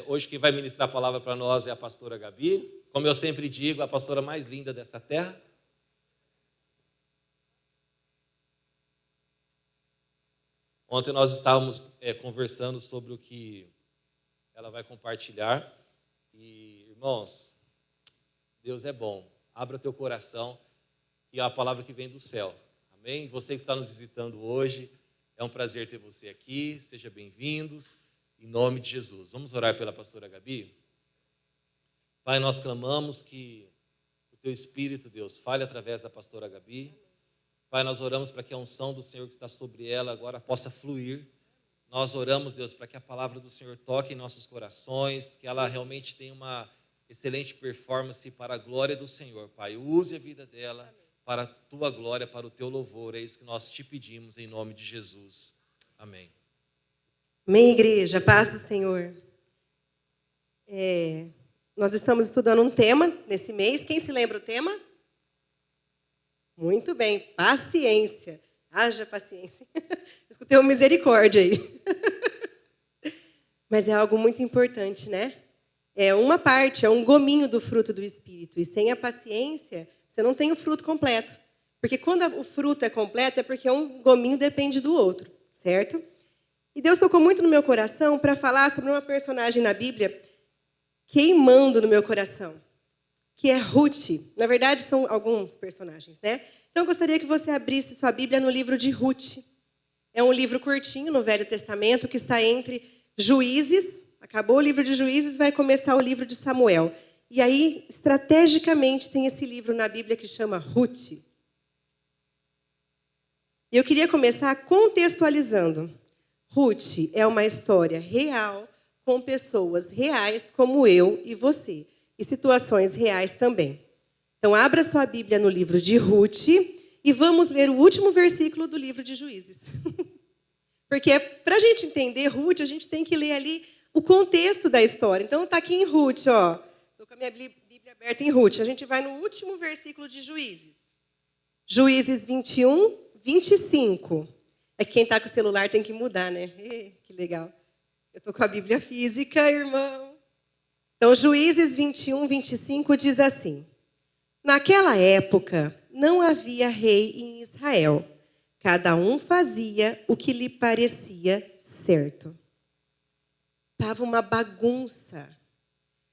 Hoje quem vai ministrar a palavra para nós é a pastora Gabi. Como eu sempre digo, a pastora mais linda dessa terra. Ontem nós estávamos conversando sobre o que ela vai compartilhar. E, irmãos, Deus é bom. Abra teu coração, que é a palavra que vem do céu. Amém? Você que está nos visitando hoje, é um prazer ter você aqui. Seja bem-vindos, em nome de Jesus. Vamos orar pela pastora Gabi? Pai, nós clamamos que o teu Espírito, Deus, fale através da pastora Gabi. Pai, nós oramos para que a unção do Senhor que está sobre ela agora possa fluir. Nós oramos, Deus, para que a palavra do Senhor toque em nossos corações, que ela realmente tenha uma excelente performance para a glória do Senhor. Pai, use a vida dela para a tua glória, para o teu louvor. É isso que nós te pedimos em nome de Jesus. Amém. Amém, igreja. Paz do Senhor. Nós estamos estudando um tema nesse mês. Quem se lembra o tema? Muito bem, paciência. Haja paciência. Escutei uma misericórdia aí. Mas é algo muito importante, né? É uma parte, é um gominho do fruto do Espírito. E sem a paciência, você não tem o fruto completo. Porque quando o fruto é completo, é porque um gominho depende do outro, certo? E Deus tocou muito no meu coração para falar sobre uma personagem na Bíblia queimando no meu coração, que é Ruth. Na verdade, são alguns personagens, né? Então, eu gostaria que você abrisse sua Bíblia no livro de Ruth. É um livro curtinho no Velho Testamento, que está entre Juízes. Acabou o livro de Juízes, vai começar o livro de Samuel. E aí, estrategicamente, tem esse livro na Bíblia que chama Ruth. E eu queria começar contextualizando. Ruth é uma história real, com pessoas reais como eu e você. E situações reais também. Então, abra sua Bíblia no livro de Ruth e vamos ler o último versículo do livro de Juízes. Porque, para a gente entender Ruth, a gente tem que ler ali o contexto da história. Então, está aqui em Ruth, ó. Estou com a minha Bíblia aberta em Ruth. A gente vai no último versículo de Juízes. Juízes 21, 25. É que quem está com o celular tem que mudar, né? Que legal. Eu estou com a Bíblia física, irmão. Então, Juízes 21, 25 diz assim: naquela época, não havia rei em Israel. Cada um fazia o que lhe parecia certo. Estava uma bagunça.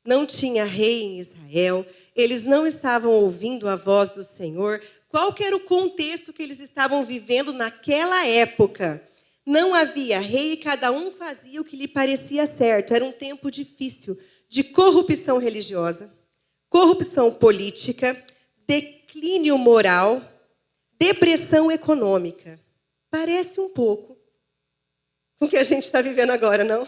Não tinha rei em Israel. Eles não estavam ouvindo a voz do Senhor. Qual que era o contexto que eles estavam vivendo naquela época? Não havia rei e cada um fazia o que lhe parecia certo. Era um tempo difícil de corrupção religiosa, corrupção política, declínio moral, depressão econômica. Parece um pouco com o que a gente está vivendo agora, não?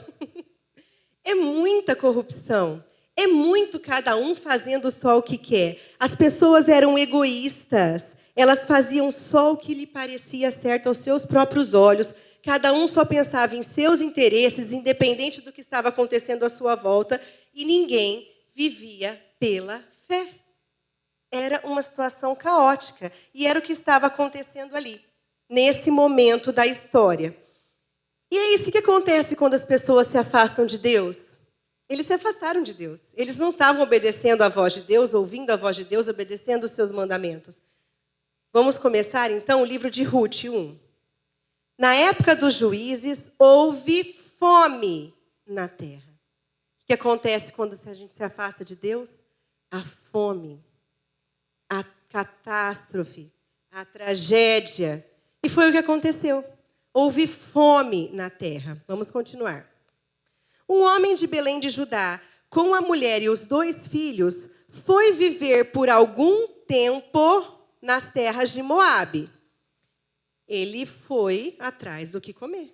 É muita corrupção. É muito cada um fazendo só o que quer. As pessoas eram egoístas. Elas faziam só o que lhe parecia certo aos seus próprios olhos. Cada um só pensava em seus interesses, independente do que estava acontecendo à sua volta, e ninguém vivia pela fé. Era uma situação caótica, e era o que estava acontecendo ali, nesse momento da história. E é isso que acontece quando as pessoas se afastam de Deus. Eles se afastaram de Deus. Eles não estavam obedecendo à voz de Deus, ouvindo a voz de Deus, obedecendo os seus mandamentos. Vamos começar, então, o livro de Ruth 1. Na época dos juízes, houve fome na terra. O que acontece quando a gente se afasta de Deus? A fome, a catástrofe, a tragédia. E foi o que aconteceu. Houve fome na terra. Vamos continuar. Um homem de Belém de Judá, com a mulher e os 2 filhos, foi viver por algum tempo nas terras de Moabe. Ele foi atrás do que comer.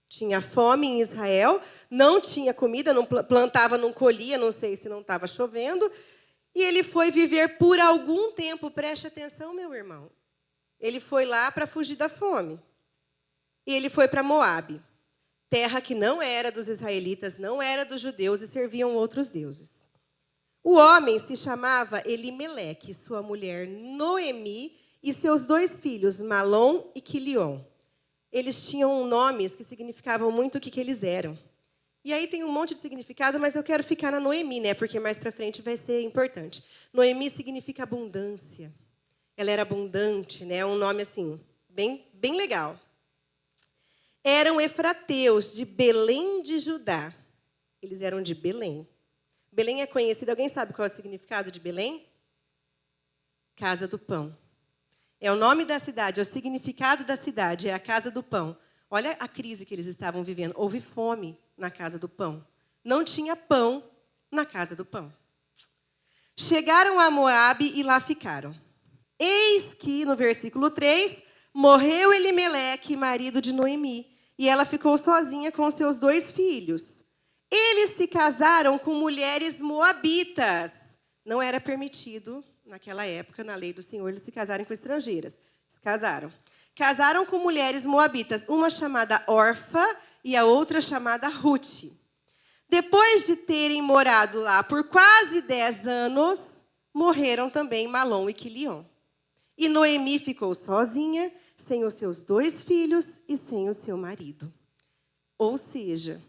Tinha fome em Israel, não tinha comida, não plantava, não colhia, não sei se não estava chovendo. E ele foi viver por algum tempo. Preste atenção, meu irmão. Ele foi lá para fugir da fome. E ele foi para Moabe, terra que não era dos israelitas, não era dos judeus e serviam outros deuses. O homem se chamava Elimeleque, sua mulher Noemi e seus 2 filhos, Malom e Quilion. Eles tinham nomes que significavam muito o que eles eram. E aí tem um monte de significado, mas eu quero ficar na Noemi, né? Porque mais para frente vai ser importante. Noemi significa abundância. Ela era abundante, né? Um nome assim, bem legal. Eram efrateus de Belém de Judá. Eles eram de Belém. Belém é conhecida, alguém sabe qual é o significado de Belém? Casa do pão. É o nome da cidade, é o significado da cidade, é a casa do pão. Olha a crise que eles estavam vivendo. Houve fome na casa do pão. Não tinha pão na casa do pão. Chegaram a Moabe e lá ficaram. Eis que, no versículo 3, morreu Elimeleque, marido de Noemi, e ela ficou sozinha com seus 2 filhos. Eles se casaram com mulheres moabitas. Não era permitido, naquela época, na lei do Senhor, eles se casarem com estrangeiras. Se casaram. Casaram com mulheres moabitas, uma chamada Orfa e a outra chamada Ruth. Depois de terem morado lá por quase 10 anos, morreram também Malom e Quilion. E Noemi ficou sozinha, sem os seus 2 filhos e sem o seu marido. Ou seja,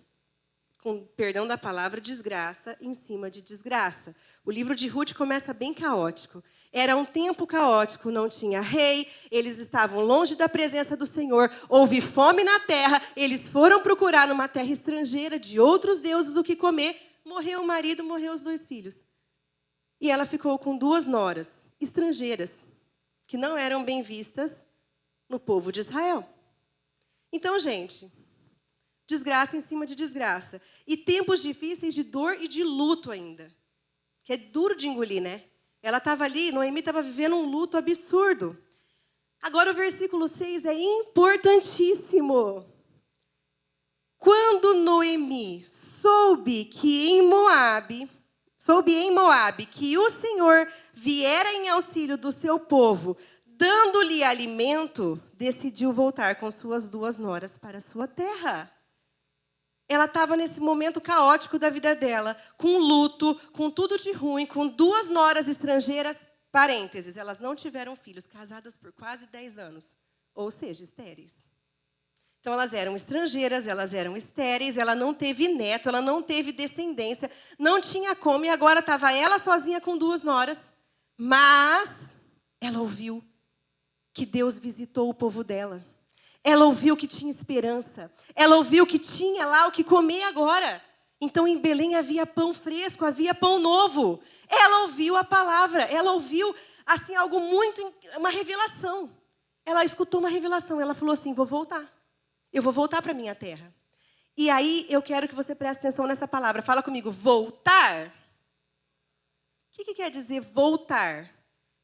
com perdão da palavra, desgraça em cima de desgraça. O livro de Ruth começa bem caótico. Era um tempo caótico, não tinha rei, eles estavam longe da presença do Senhor, houve fome na terra, eles foram procurar numa terra estrangeira de outros deuses o que comer, morreu o marido, morreu os 2 filhos. E ela ficou com 2 noras estrangeiras, que não eram bem vistas no povo de Israel. Então, gente, desgraça em cima de desgraça. E tempos difíceis de dor e de luto ainda. Que é duro de engolir, né? Ela estava ali, Noemi estava vivendo um luto absurdo. Agora o versículo 6 é importantíssimo. Quando Noemi soube em Moabe que o Senhor viera em auxílio do seu povo, dando-lhe alimento, decidiu voltar com suas 2 noras para a sua terra. Ela estava nesse momento caótico da vida dela, com luto, com tudo de ruim, com 2 noras estrangeiras, parênteses, elas não tiveram filhos, casadas por quase 10 anos, ou seja, estéreis. Então, elas eram estrangeiras, elas eram estéreis, ela não teve neto, ela não teve descendência, não tinha como, e agora estava ela sozinha com 2 noras, mas ela ouviu que Deus visitou o povo dela. Ela ouviu que tinha esperança. Ela ouviu que tinha lá o que comer agora. Então, em Belém havia pão fresco, havia pão novo. Ela ouviu a palavra. Ela ouviu, assim, algo muito... uma revelação. Ela escutou uma revelação. Ela falou assim, vou voltar. Eu vou voltar para a minha terra. E aí, eu quero que você preste atenção nessa palavra. Fala comigo, voltar. O que quer dizer voltar?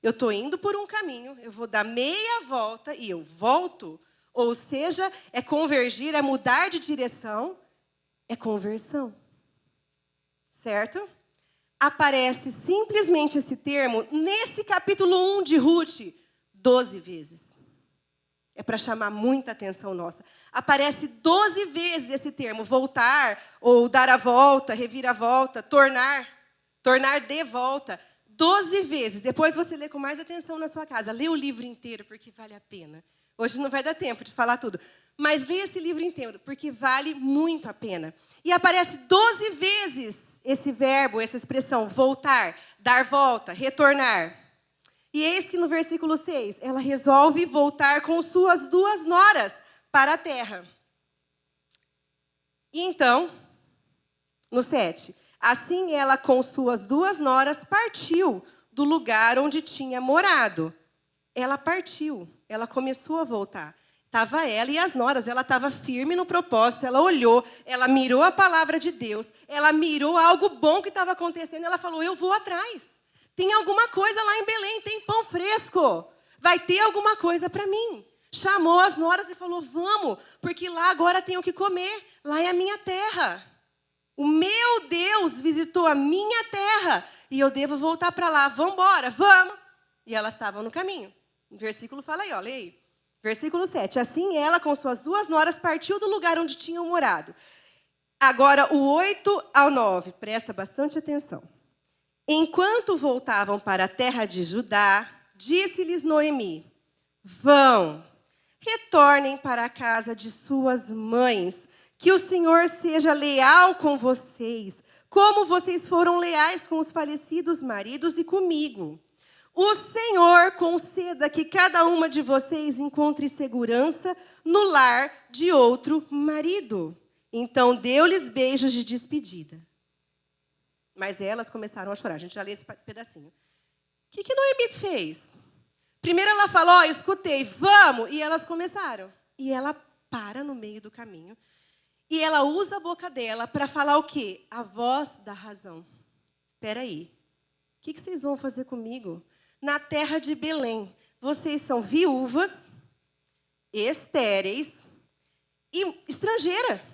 Eu estou indo por um caminho, eu vou dar meia volta e eu volto. Ou seja, é convergir, é mudar de direção, é conversão. Certo? Aparece simplesmente esse termo nesse capítulo 1 de Ruth 12 vezes. É para chamar muita atenção nossa. Aparece 12 vezes esse termo, voltar, ou dar a volta, reviravolta, tornar de volta. 12 vezes. Depois você lê com mais atenção na sua casa. Lê o livro inteiro, porque vale a pena. Hoje não vai dar tempo de falar tudo. Mas lê esse livro inteiro, porque vale muito a pena. E aparece 12 vezes esse verbo, essa expressão, voltar, dar volta, retornar. E eis que no versículo 6, ela resolve voltar com suas 2 noras para a terra. E então, no 7, assim ela com suas 2 noras partiu do lugar onde tinha morado. Ela partiu, ela começou a voltar. Estava ela e as noras, ela estava firme no propósito, ela olhou, ela mirou a palavra de Deus, ela mirou algo bom que estava acontecendo, ela falou, eu vou atrás. Tem alguma coisa lá em Belém, tem pão fresco, vai ter alguma coisa para mim. Chamou as noras e falou, vamos, porque lá agora tem o que comer, lá é a minha terra. O meu Deus visitou a minha terra e eu devo voltar para lá, vamos embora, vamos. E elas estavam no caminho. O versículo fala aí, ó, leia aí. Versículo 7. Assim ela, com suas 2 noras, partiu do lugar onde tinham morado. Agora, o 8 ao 9. Presta bastante atenção. Enquanto voltavam para a terra de Judá, disse-lhes Noemi, vão, retornem para a casa de suas mães, Que o Senhor seja leal com vocês, como vocês foram leais com os falecidos maridos e comigo. O Senhor conceda que cada uma de vocês encontre segurança no lar de outro marido. Então, deu-lhes beijos de despedida. Mas elas começaram a chorar. A gente já lê esse pedacinho. O que Noemi fez? Primeiro ela falou, escutei, vamos. E elas começaram. E ela para no meio do caminho. E ela usa a boca dela para falar o quê? A voz da razão. Espera aí. O que vocês vão fazer comigo? Na terra de Belém, vocês são viúvas, estéreis e estrangeira.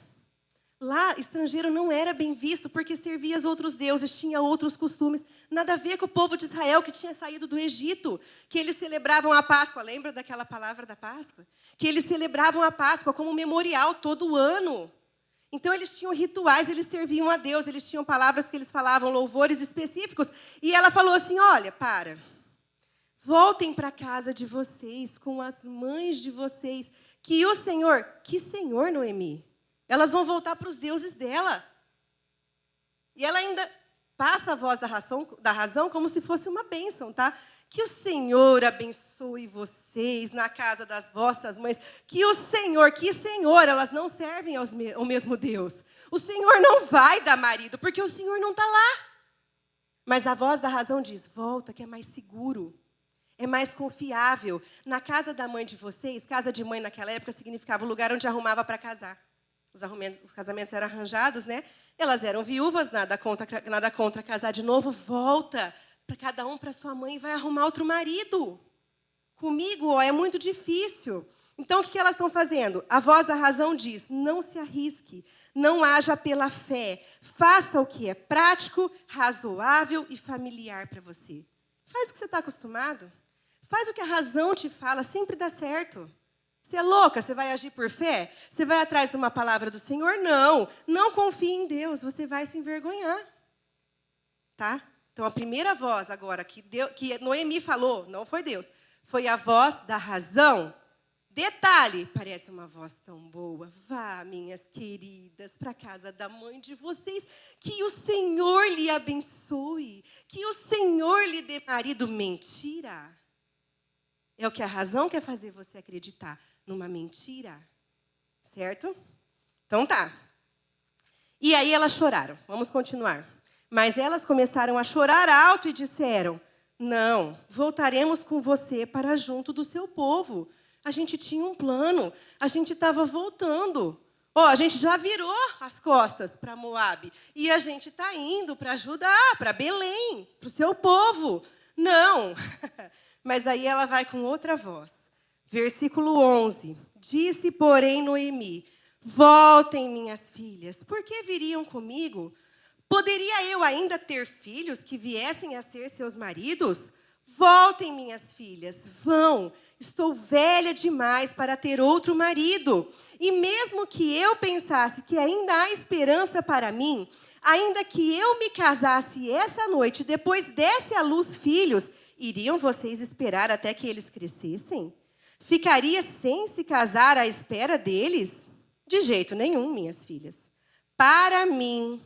Lá, estrangeiro não era bem visto porque servia aos outros deuses, tinha outros costumes. Nada a ver com o povo de Israel que tinha saído do Egito, que eles celebravam a Páscoa. Lembra daquela palavra da Páscoa? Que eles celebravam a Páscoa como memorial todo ano. Então, eles tinham rituais, eles serviam a Deus, eles tinham palavras que eles falavam, louvores específicos. E ela falou assim, olha, voltem para a casa de vocês, com as mães de vocês, que o Senhor... Que Senhor, Noemi? Elas vão voltar para os deuses dela. E ela ainda passa a voz da razão como se fosse uma bênção, tá? Que o Senhor abençoe vocês na casa das vossas mães. Que Senhor, elas não servem ao mesmo Deus. O Senhor não vai dar marido, porque o Senhor não está lá. Mas a voz da razão diz, volta, que é mais seguro. É mais confiável. Na casa da mãe de vocês, casa de mãe naquela época significava o lugar onde arrumava para casar. Os casamentos eram arranjados, né? Elas eram viúvas, nada contra casar de novo. Volta para cada um para sua mãe e vai arrumar outro marido. Comigo, é muito difícil. Então, o que elas estão fazendo? A voz da razão diz, não se arrisque, não haja pela fé. Faça o que é prático, razoável e familiar para você. Faz o que você está acostumado. Faz o que a razão te fala, sempre dá certo. Você é louca? Você vai agir por fé? Você vai atrás de uma palavra do Senhor? Não. Não confie em Deus, você vai se envergonhar. Tá? Então, a primeira voz agora que Noemi falou, não foi Deus, foi a voz da razão. Detalhe, parece uma voz tão boa. Vá, minhas queridas, para a casa da mãe de vocês, que o Senhor lhe abençoe, que o Senhor lhe dê marido. Mentira. É o que a razão quer fazer você acreditar numa mentira. Certo? Então tá. E aí elas choraram. Vamos continuar. Mas elas começaram a chorar alto e disseram, não, voltaremos com você para junto do seu povo. A gente tinha um plano, a gente estava voltando. A gente já virou as costas para Moabe. E a gente está indo para Judá, para Belém, para o seu povo. Não. Mas aí ela vai com outra voz. Versículo 11. Disse, porém, Noemi, voltem, minhas filhas, por que viriam comigo? Poderia eu ainda ter filhos que viessem a ser seus maridos? Voltem, minhas filhas, vão. Estou velha demais para ter outro marido. E mesmo que eu pensasse que ainda há esperança para mim, ainda que eu me casasse essa noite e depois desse à luz filhos, iriam vocês esperar até que eles crescessem? Ficaria sem se casar à espera deles? De jeito nenhum, minhas filhas. Para mim,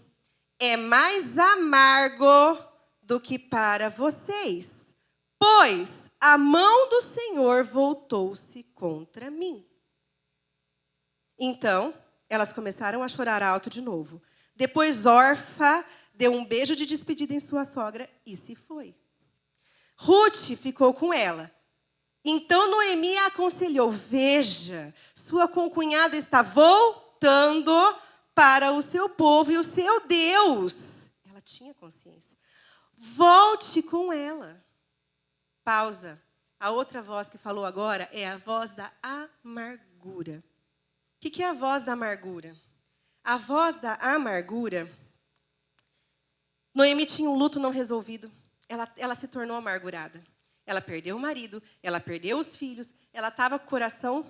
é mais amargo do que para vocês, pois a mão do Senhor voltou-se contra mim. Então, elas começaram a chorar alto de novo. Depois, Orfa deu um beijo de despedida em sua sogra e se foi. Ruth ficou com ela. Então, Noemi a aconselhou, veja, sua concunhada está voltando para o seu povo e o seu Deus. Ela tinha consciência. Volte com ela. Pausa. A outra voz que falou agora é a voz da amargura. O que é a voz da amargura? A voz da amargura, Noemi tinha um luto não resolvido. Ela se tornou amargurada. Ela perdeu o marido, ela perdeu os filhos, ela estava com o coração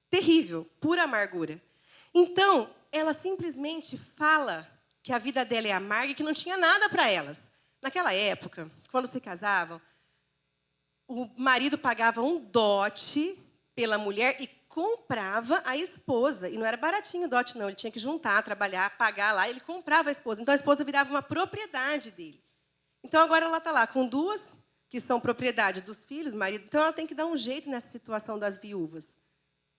terrível, pura amargura. Então, ela simplesmente fala que a vida dela é amarga e que não tinha nada para elas. Naquela época, quando se casavam, o marido pagava um dote pela mulher e comprava a esposa. E não era baratinho o dote, não. Ele tinha que juntar, trabalhar, pagar lá. Ele comprava a esposa. Então, a esposa virava uma propriedade dele. Então, agora ela está lá com duas, que são propriedade dos filhos, marido. Então, ela tem que dar um jeito nessa situação das viúvas.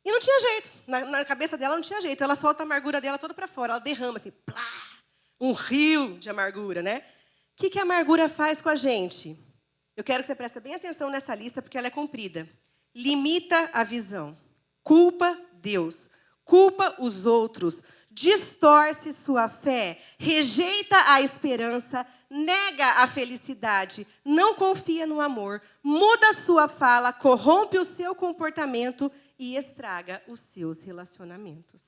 E não tinha jeito. Na cabeça dela não tinha jeito. Ela solta a amargura dela toda para fora. Ela derrama assim, plá, um rio de amargura, né? O que a amargura faz com a gente? Eu quero que você preste bem atenção nessa lista, porque ela é comprida. Limita a visão. Culpa Deus. Culpa os outros. Distorce sua fé. Rejeita a esperança. Nega a felicidade. Não confia no amor. Muda sua fala. Corrompe o seu comportamento e estraga os seus relacionamentos.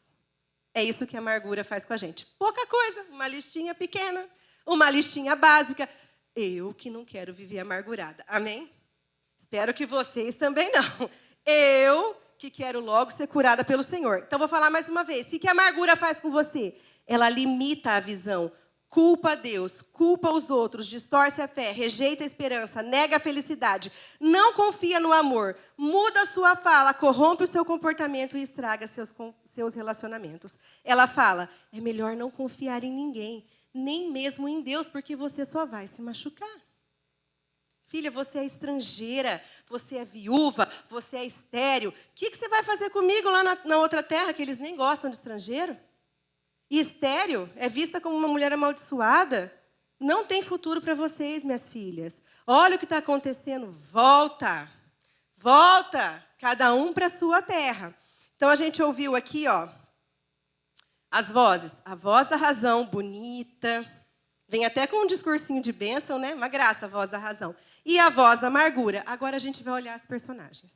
É isso que a amargura faz com a gente. Pouca coisa, uma listinha pequena, uma listinha básica. Eu que não quero viver amargurada. Amém? Espero que vocês também não. Eu que quero logo ser curada pelo Senhor. Então, vou falar mais uma vez. O que a amargura faz com você? Ela limita a visão. Culpa Deus, culpa os outros, distorce a fé, rejeita a esperança, nega a felicidade, não confia no amor, muda a sua fala, corrompe o seu comportamento e estraga seus relacionamentos. Ela fala, é melhor não confiar em ninguém, nem mesmo em Deus, porque você só vai se machucar. Filha, você é estrangeira, você é viúva, você é estéril. O que você vai fazer comigo lá na outra terra, que eles nem gostam de estrangeiro? E estéril é vista como uma mulher amaldiçoada. Não tem futuro para vocês, minhas filhas. Olha o que está acontecendo. Volta. Volta. Cada um para a sua terra. Então, a gente ouviu aqui, ó, as vozes. A voz da razão, bonita. Vem até com um discursinho de bênção, né? Uma graça, a voz da razão. E a voz da amargura. Agora a gente vai olhar as personagens.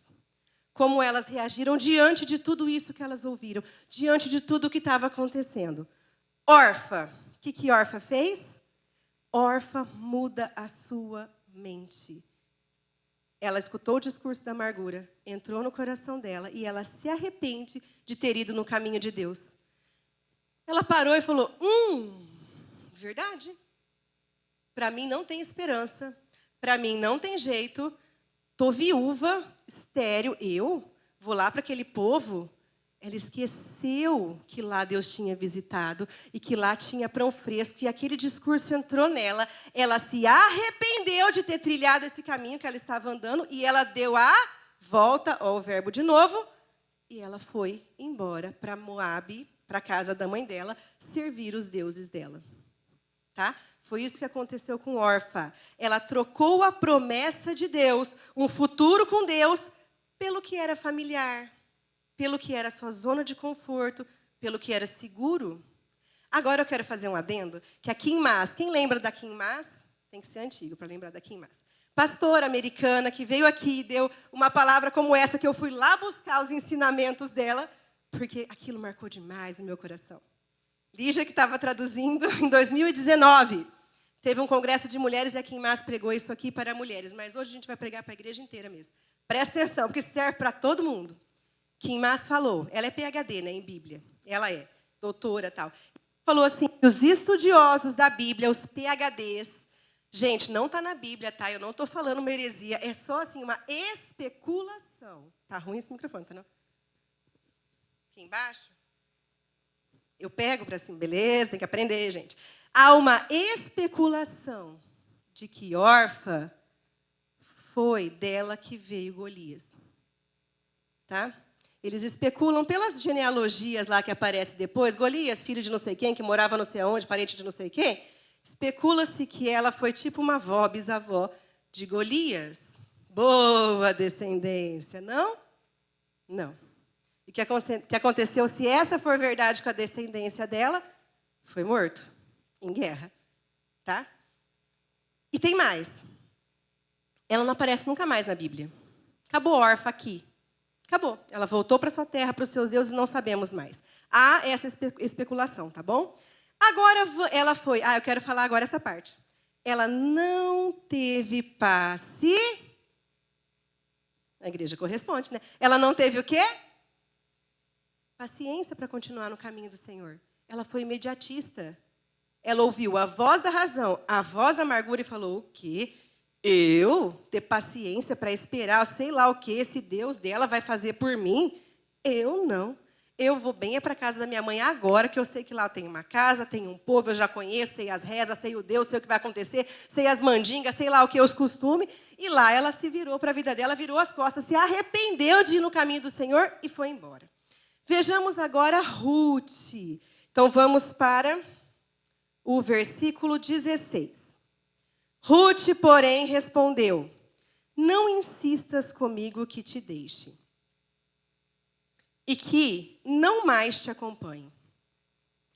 Como elas reagiram diante de tudo isso que elas ouviram, diante de tudo o que estava acontecendo. Orfa. O que Orfa fez? Orfa muda a sua mente. Ela escutou o discurso da amargura, entrou no coração dela e ela se arrepende de ter ido no caminho de Deus. Ela parou e falou, verdade. Para mim não tem esperança, para mim não tem jeito, estou viúva, estéril, eu vou lá para aquele povo. Ela esqueceu que lá Deus tinha visitado e que lá tinha pão fresco. E aquele discurso entrou nela. Ela se arrependeu de ter trilhado esse caminho que ela estava andando. E ela deu a volta, ó, o verbo de novo. E ela foi embora para Moabe, para a casa da mãe dela, servir os deuses dela. Tá? Foi isso que aconteceu com Orfa. Ela trocou a promessa de Deus, um futuro com Deus, pelo que era familiar, pelo que era sua zona de conforto, pelo que era seguro. Agora eu quero fazer um adendo, que a Kim Mas, quem lembra da Kim Mas? Tem que ser antigo para lembrar da Kim Mas. Pastora americana que veio aqui e deu uma palavra como essa, que eu fui lá buscar os ensinamentos dela, porque aquilo marcou demais no meu coração. Lígia, que estava traduzindo, em 2019, teve um congresso de mulheres e a Kim Mas pregou isso aqui para mulheres, mas hoje a gente vai pregar para a igreja inteira mesmo. Presta atenção, porque serve para todo mundo. Kim Mas falou, ela é PhD, né, em Bíblia, ela é doutora e tal. Falou assim, os estudiosos da Bíblia, os PhDs, gente, não está na Bíblia, tá? Eu não estou falando uma heresia, é só assim, uma especulação. Tá ruim esse microfone, tá não? Aqui embaixo? Eu pego para cima, beleza, tem que aprender, gente. Há uma especulação de que Orfa foi dela que veio Golias. Tá? Eles especulam pelas genealogias lá que aparece depois, Golias, filho de não sei quem, que morava não sei aonde, parente de não sei quem, especula-se que ela foi tipo uma avó, bisavó de Golias. Boa descendência, não? Não. E o que aconteceu, se essa for verdade com a descendência dela, foi morto, em guerra. Tá? E tem mais. Ela não aparece nunca mais na Bíblia. Acabou Orfa aqui. Acabou. Ela voltou para sua terra, para os seus deuses, e não sabemos mais. Há essa especulação, tá bom? Agora ela foi... eu quero falar agora essa parte. Ela não teve passe... A igreja corresponde, né? Ela não teve o quê? Paciência para continuar no caminho do Senhor. Ela foi imediatista. Ela ouviu a voz da razão, a voz da amargura e falou, o quê? Eu ter paciência para esperar, sei lá o que esse Deus dela vai fazer por mim? Eu não. Eu vou bem para a casa da minha mãe agora, que eu sei que lá tem uma casa, tem um povo, eu já conheço, sei as rezas, sei o Deus, sei o que vai acontecer, sei as mandingas, sei lá o que, os costumes. E lá ela se virou para a vida dela, virou as costas, se arrependeu de ir no caminho do Senhor e foi embora. Vejamos agora Ruth. Então vamos para o versículo 16. Ruth, porém, respondeu: não insistas comigo que te deixe e que não mais te acompanhe.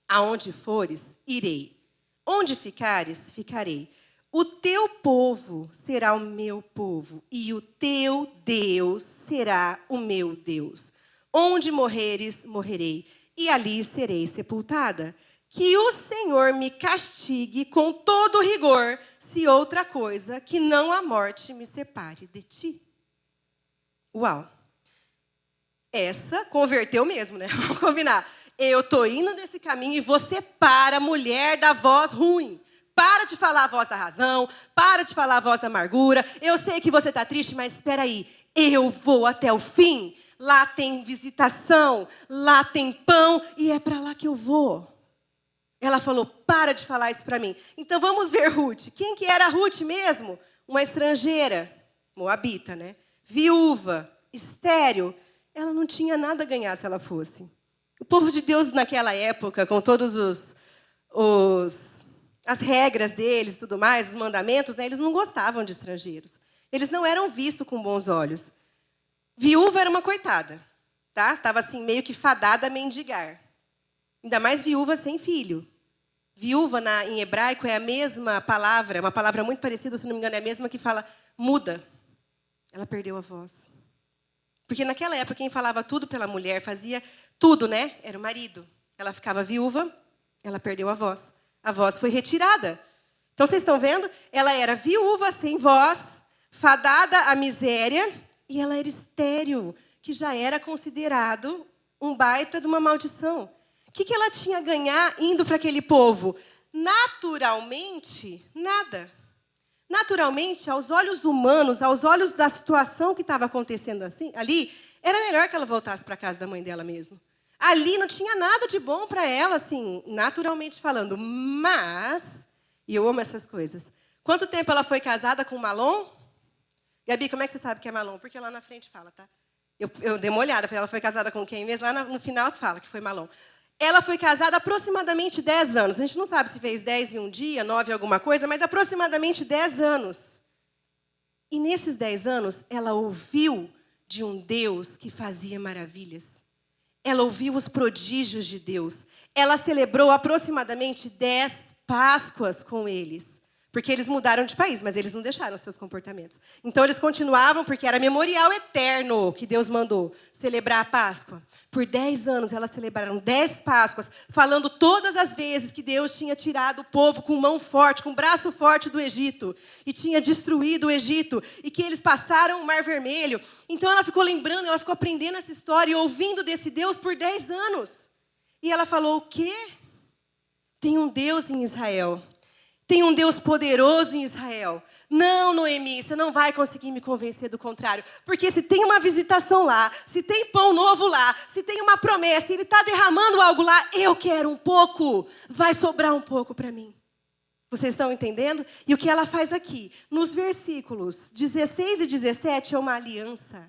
Aonde fores, irei. Onde ficares, ficarei. O teu povo será o meu povo, e o teu Deus será o meu Deus. Onde morreres, morrerei, e ali serei sepultada. Que o Senhor me castigue com todo rigor, se outra coisa que não a morte me separe de ti. Uau! Essa converteu mesmo, né? Vamos combinar. Eu estou indo nesse caminho e você para, mulher da voz ruim. Para de falar a voz da razão, para de falar a voz da amargura. Eu sei que você está triste, mas espera aí. Eu vou até o fim. Lá tem visitação, lá tem pão e é para lá que eu vou. Ela falou, para de falar isso para mim. Então vamos ver Ruth. Quem que era Ruth mesmo? Uma estrangeira, moabita, né? Viúva, estéril. Ela não tinha nada a ganhar se ela fosse. O povo de Deus naquela época, com todos as regras deles, tudo mais, os mandamentos, né, eles não gostavam de estrangeiros. Eles não eram vistos com bons olhos. Viúva era uma coitada, tá? Estava assim meio que fadada a mendigar. Ainda mais viúva sem filho. Viúva em hebraico é a mesma palavra, uma palavra muito parecida, se não me engano, é a mesma que fala muda. Ela perdeu a voz. Porque naquela época, quem falava tudo pela mulher, fazia tudo, né? Era o marido. Ela ficava viúva, ela perdeu a voz. A voz foi retirada. Então, vocês estão vendo? Ela era viúva, sem voz, fadada à miséria, e ela era estéril, que já era considerado um baita de uma maldição. O que ela tinha a ganhar indo para aquele povo? Naturalmente, nada. Naturalmente, aos olhos humanos, aos olhos da situação que estava acontecendo assim, ali, era melhor que ela voltasse para a casa da mãe dela mesmo. Ali não tinha nada de bom para ela, assim, naturalmente falando. Mas, e eu amo essas coisas, quanto tempo ela foi casada com Malom? Gabi, como é que você sabe que é Malom? Porque lá na frente fala, tá? Eu dei uma olhada, ela foi casada com quem mesmo? Lá no final fala que foi Malom. Ela foi casada há aproximadamente 10 anos. A gente não sabe se fez 10 em um dia, 9 em alguma coisa, mas aproximadamente 10 anos. E nesses 10 anos, ela ouviu de um Deus que fazia maravilhas. Ela ouviu os prodígios de Deus. Ela celebrou aproximadamente 10 Páscoas com eles. Porque eles mudaram de país, mas eles não deixaram seus comportamentos. Então, eles continuavam, porque era memorial eterno que Deus mandou celebrar a Páscoa. Por 10 anos, elas celebraram 10 Páscoas, falando todas as vezes que Deus tinha tirado o povo com mão forte, com braço forte do Egito, e tinha destruído o Egito, e que eles passaram o Mar Vermelho. Então, ela ficou lembrando, ela ficou aprendendo essa história e ouvindo desse Deus por 10 anos. E ela falou, o quê? Tem um Deus em Israel. Tem um Deus poderoso em Israel. Não, Noemi, você não vai conseguir me convencer do contrário. Porque se tem uma visitação lá, se tem pão novo lá, se tem uma promessa, ele está derramando algo lá, eu quero um pouco. Vai sobrar um pouco para mim. Vocês estão entendendo? E o que ela faz aqui? Nos versículos 16 e 17 é uma aliança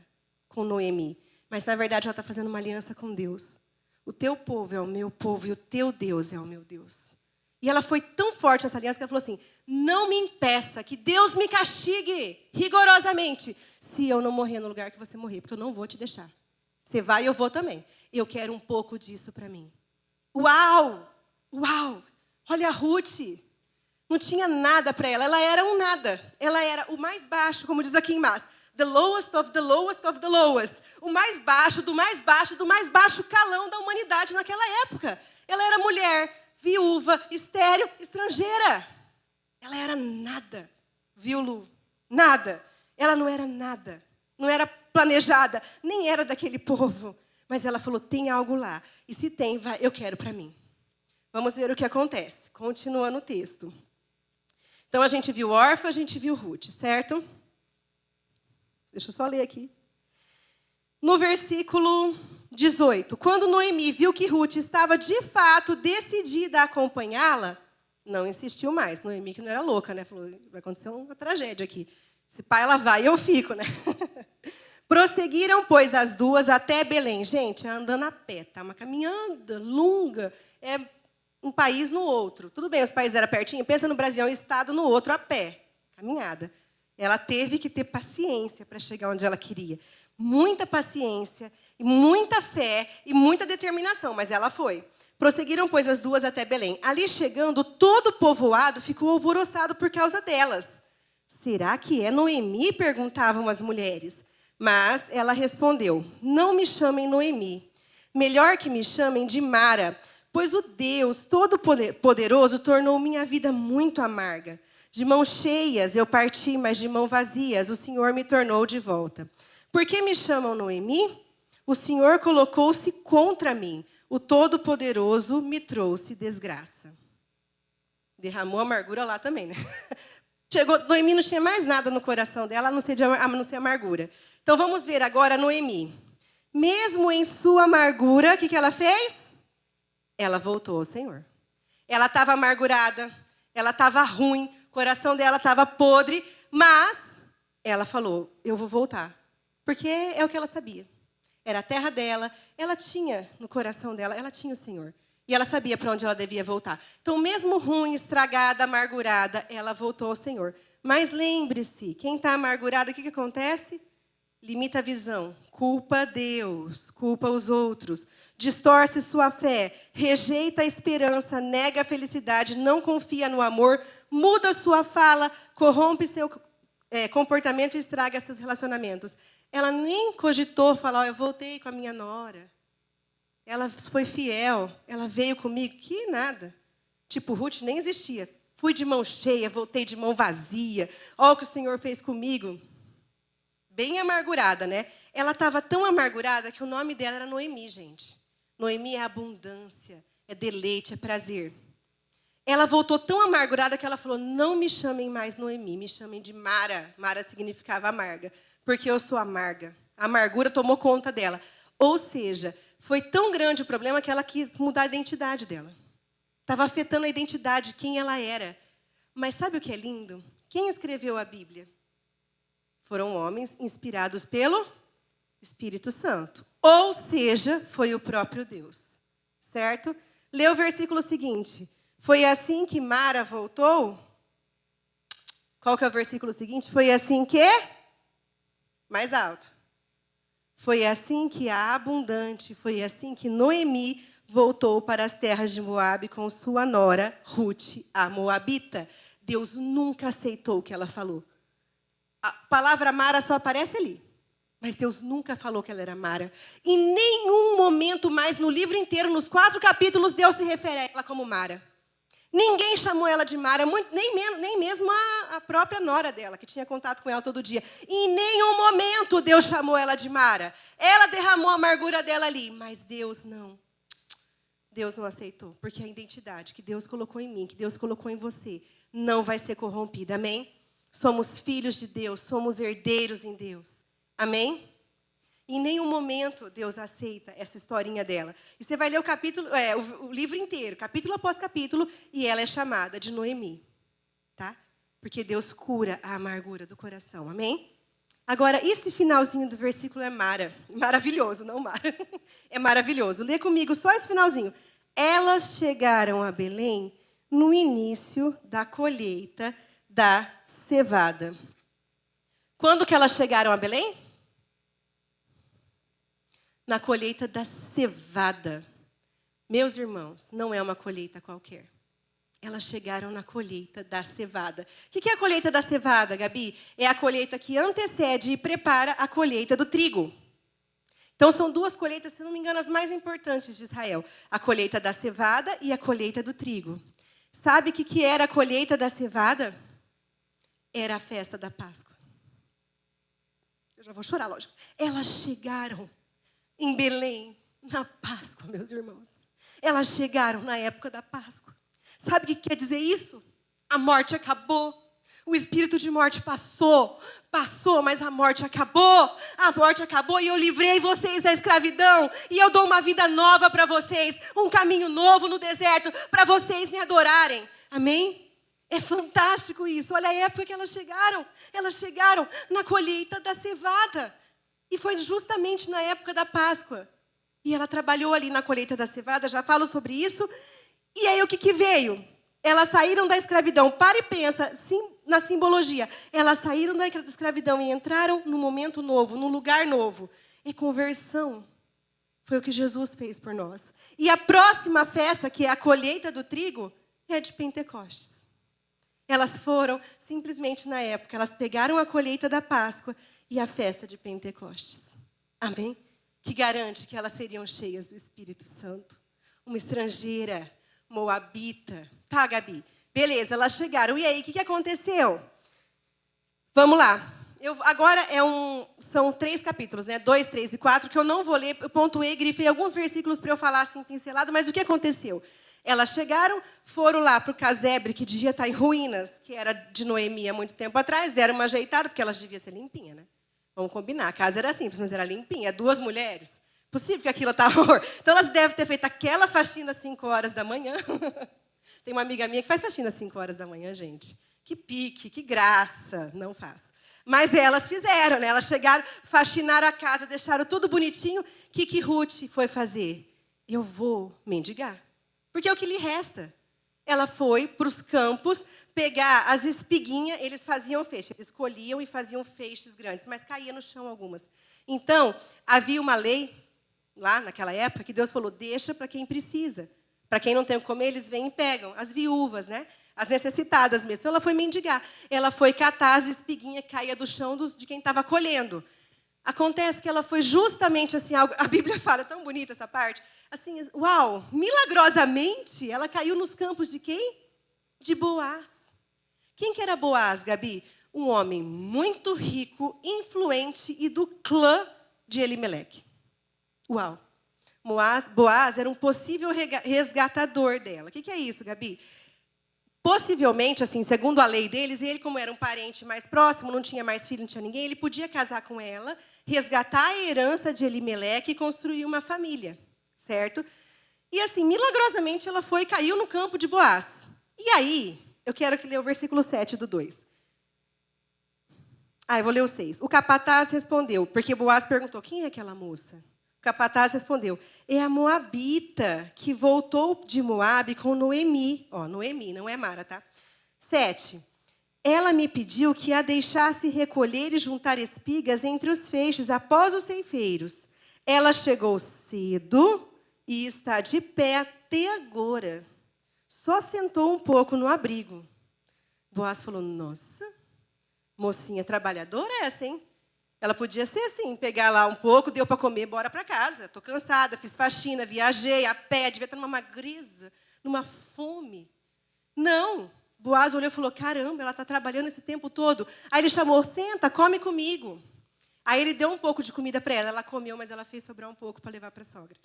com Noemi. Mas, na verdade, ela está fazendo uma aliança com Deus. O teu povo é o meu povo e o teu Deus é o meu Deus. E ela foi tão forte essa aliança que ela falou assim, não me impeça, que Deus me castigue rigorosamente, se eu não morrer no lugar que você morrer, porque eu não vou te deixar. Você vai e eu vou também. Eu quero um pouco disso para mim. Uau! Uau! Olha a Ruth. Não tinha nada para ela. Ela era um nada. Ela era o mais baixo, como diz aqui em Mas. The lowest of the lowest of the lowest. O mais baixo do mais baixo do mais baixo calão da humanidade naquela época. Ela era mulher, viúva, estéril, estrangeira. Ela era nada. Viu, Lu? Nada. Ela não era nada. Não era planejada. Nem era daquele povo. Mas ela falou, tem algo lá. E se tem, vai, eu quero para mim. Vamos ver o que acontece. Continua no texto. Então, a gente viu Orfa, a gente viu Ruth, certo? Deixa eu só ler aqui. No versículo 18. Quando Noemi viu que Ruth estava, de fato, decidida a acompanhá-la, não insistiu mais. Noemi, que não era louca, né? Falou, vai acontecer uma tragédia aqui. Se pai ela vai, eu fico, né? Prosseguiram, pois, as duas até Belém. Gente, é andando a pé, tá? Uma caminhada longa. É um país no outro. Tudo bem, os países eram pertinho. Pensa no Brasil, um estado no outro a pé. Caminhada. Ela teve que ter paciência para chegar onde ela queria. Muita paciência, muita fé e muita determinação, mas ela foi. Prosseguiram, pois, as duas até Belém. Ali chegando, todo o povoado ficou alvoroçado por causa delas. Será que é Noemi? Perguntavam as mulheres. Mas ela respondeu, não me chamem Noemi. Melhor que me chamem de Mara, pois o Deus Todo-Poderoso tornou minha vida muito amarga. De mãos cheias eu parti, mas de mãos vazias o Senhor me tornou de volta. Por que me chamam Noemi? O Senhor colocou-se contra mim. O Todo-Poderoso me trouxe desgraça. Derramou amargura lá também, né? Chegou, Noemi não tinha mais nada no coração dela, a não ser amargura. Então, vamos ver agora Noemi. Mesmo em sua amargura, o que ela fez? Ela voltou ao Senhor. Ela estava amargurada, ela estava ruim, o coração dela estava podre, mas ela falou, eu vou voltar. Porque é o que ela sabia. Era a terra dela, ela tinha no coração dela, ela tinha o Senhor. E ela sabia para onde ela devia voltar. Então, mesmo ruim, estragada, amargurada, ela voltou ao Senhor. Mas lembre-se, quem está amargurado, o que acontece? Limita a visão, culpa Deus, culpa os outros, distorce sua fé, rejeita a esperança, nega a felicidade, não confia no amor, muda sua fala, corrompe seu comportamento e estraga seus relacionamentos. Ela nem cogitou falar, eu voltei com a minha nora. Ela foi fiel, ela veio comigo, que nada. Tipo, Ruth nem existia. Fui de mão cheia, voltei de mão vazia. Olha o que o Senhor fez comigo. Bem amargurada, né? Ela estava tão amargurada que o nome dela era Noemi, gente. Noemi é abundância, é deleite, é prazer. Ela voltou tão amargurada que ela falou, não me chamem mais Noemi, me chamem de Mara. Mara significava amarga, porque eu sou amarga. A amargura tomou conta dela. Ou seja, foi tão grande o problema que ela quis mudar a identidade dela. Estava afetando a identidade de quem ela era. Mas sabe o que é lindo? Quem escreveu a Bíblia? Foram homens inspirados pelo Espírito Santo. Ou seja, foi o próprio Deus. Certo? Lê o versículo seguinte. Foi assim que Mara voltou? Qual que é o versículo seguinte? Foi assim que... Mais alto. Foi assim que a abundante, foi assim que Noemi voltou para as terras de Moabe com sua nora, Ruth, a moabita. Deus nunca aceitou o que ela falou. A palavra Mara só aparece ali. Mas Deus nunca falou que ela era Mara. Em nenhum momento mais no livro inteiro, nos 4 capítulos, Deus se refere a ela como Mara. Ninguém chamou ela de Mara, nem mesmo a própria nora dela, que tinha contato com ela todo dia. Em nenhum momento Deus chamou ela de Mara. Ela derramou a amargura dela ali, mas Deus não. Deus não aceitou, porque a identidade que Deus colocou em mim, que Deus colocou em você, não vai ser corrompida, amém? Somos filhos de Deus, somos herdeiros em Deus, amém? Em nenhum momento Deus aceita essa historinha dela. E você vai ler o livro inteiro, capítulo após capítulo, e ela é chamada de Noemi. Tá? Porque Deus cura a amargura do coração. Amém? Agora, esse finalzinho do versículo é maravilhoso, não Mara. É maravilhoso. Lê comigo só esse finalzinho. Elas chegaram a Belém no início da colheita da cevada. Quando que elas chegaram a Belém? Na colheita da cevada. Meus irmãos, não é uma colheita qualquer. Elas chegaram na colheita da cevada. O que é a colheita da cevada, Gabi? É a colheita que antecede e prepara a colheita do trigo. Então, são 2 colheitas, se não me engano, as mais importantes de Israel. A colheita da cevada e a colheita do trigo. Sabe o que era a colheita da cevada? Era a festa da Páscoa. Eu já vou chorar, lógico. Elas chegaram em Belém, na Páscoa, meus irmãos. Elas chegaram na época da Páscoa. Sabe o que quer dizer isso? A morte acabou. O espírito de morte passou, mas a morte acabou. A morte acabou e eu livrei vocês da escravidão. E eu dou uma vida nova para vocês, um caminho novo no deserto, para vocês me adorarem. Amém? É fantástico isso. Olha a época que elas chegaram. Elas chegaram na colheita da cevada. E foi justamente na época da Páscoa. E ela trabalhou ali na colheita da cevada, já falo sobre isso. E aí o que veio? Elas saíram da escravidão. Para e pensa na simbologia. Elas saíram da escravidão e entraram num momento novo, num lugar novo. É conversão. Foi o que Jesus fez por nós. E a próxima festa, que é a colheita do trigo, é de Pentecostes. Elas foram simplesmente na época. Elas pegaram a colheita da Páscoa e a festa de Pentecostes. Amém? Que garante que elas seriam cheias do Espírito Santo. Uma estrangeira, moabita. Tá, Gabi? Beleza, elas chegaram. E aí, o que aconteceu? Vamos lá. Agora são 3 capítulos, né? 2, 3 e 4, que eu não vou ler. Eu pontuei, grifei alguns versículos para eu falar assim, pincelado. Mas o que aconteceu? Elas chegaram, foram lá para o casebre, que devia estar em ruínas, que era de Noemi há muito tempo atrás, deram uma ajeitada, porque elas deviam ser limpinhas, né? Vamos combinar. A casa era simples, mas era limpinha. 2 mulheres. Possível que aquilo estava horror. Então, elas devem ter feito aquela faxina às 5 horas da manhã. Tem uma amiga minha que faz faxina às 5 horas da manhã, gente. Que pique, que graça. Não faço. Mas elas fizeram, né? Elas chegaram, faxinaram a casa, deixaram tudo bonitinho. O que Ruth foi fazer? Eu vou mendigar. Porque é o que lhe resta. Ela foi para os campos pegar as espiguinhas, eles faziam feixe, eles colhiam e faziam feixes grandes, mas caía no chão algumas. Então, havia uma lei, lá naquela época, que Deus falou, deixa para quem precisa. Para quem não tem o que comer, eles vêm e pegam. As viúvas, né? As necessitadas mesmo. Então, ela foi mendigar. Ela foi catar as espiguinhas que caía do chão de quem estava colhendo. Acontece que ela foi justamente assim, a Bíblia fala, é tão bonita essa parte, assim, uau, milagrosamente, ela caiu nos campos de quem? De Boaz. Quem que era Boaz, Gabi? Um homem muito rico, influente e do clã de Elimeleque. Uau. Boaz era um possível resgatador dela. O que é isso, Gabi? Possivelmente, assim, segundo a lei deles, ele, como era um parente mais próximo, não tinha mais filho, não tinha ninguém, ele podia casar com ela, resgatar a herança de Elimeleque e construir uma família, certo? E, assim, milagrosamente, ela foi e caiu no campo de Boaz. E aí, eu quero que leia o versículo 7 do 2. Eu vou ler o 6. O capataz respondeu, porque Boaz perguntou, quem é aquela moça? O capataz respondeu, é a moabita que voltou de Moabe com Noemi. Noemi, não é Mara, tá? 7. Ela me pediu que a deixasse recolher e juntar espigas entre os feixes após os ceifeiros. Ela chegou cedo e está de pé até agora. Só sentou um pouco no abrigo. Boaz falou, nossa, mocinha trabalhadora essa, hein? Ela podia ser assim, pegar lá um pouco, deu para comer, bora para casa. Estou cansada, fiz faxina, viajei a pé, devia estar numa magreza, numa fome. Não. Boaz olhou e falou, caramba, ela está trabalhando esse tempo todo. Aí ele chamou, senta, come comigo. Aí ele deu um pouco de comida para ela. Ela comeu, mas ela fez sobrar um pouco para levar para a sogra.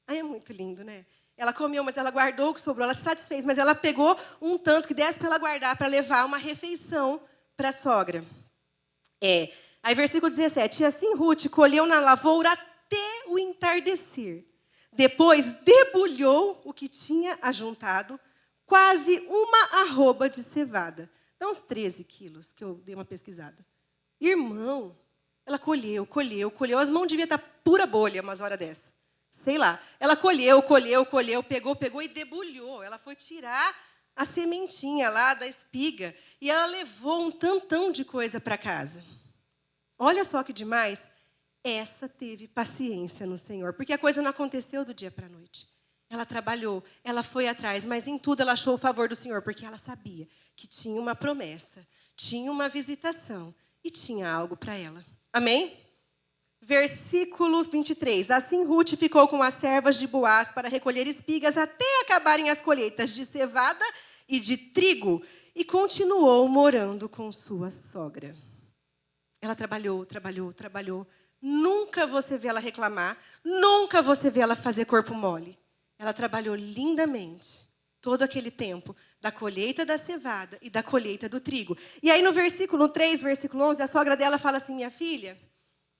Aí é muito lindo, né? Ela comeu, mas ela guardou o que sobrou. Ela se satisfez, mas ela pegou um tanto que desse para ela guardar, para levar uma refeição para a sogra. Aí, versículo 17. E assim Ruth colheu na lavoura até o entardecer. Depois, debulhou o que tinha ajuntado, quase uma arroba de cevada. Dá uns 13 quilos, que eu dei uma pesquisada. Irmão, ela colheu. As mãos deviam estar pura bolha umas horas dessa. Sei lá. Ela colheu, pegou e debulhou. Ela foi tirar a sementinha lá da espiga. E ela levou um tantão de coisa para casa. Olha só que demais. Essa teve paciência no Senhor. Porque a coisa não aconteceu do dia para a noite. Ela trabalhou, ela foi atrás, mas em tudo ela achou o favor do Senhor. Porque ela sabia que tinha uma promessa, tinha uma visitação e tinha algo para ela. Amém? Versículo 23. Assim Ruth ficou com as servas de Boaz para recolher espigas até acabarem as colheitas de cevada e de trigo. E continuou morando com sua sogra. Ela trabalhou. Nunca você vê ela reclamar. Nunca você vê ela fazer corpo mole. Ela trabalhou lindamente. todo aquele tempo da colheita da cevada e da colheita do trigo. E aí no versículo 3, versículo 11, a sogra dela fala assim, minha filha,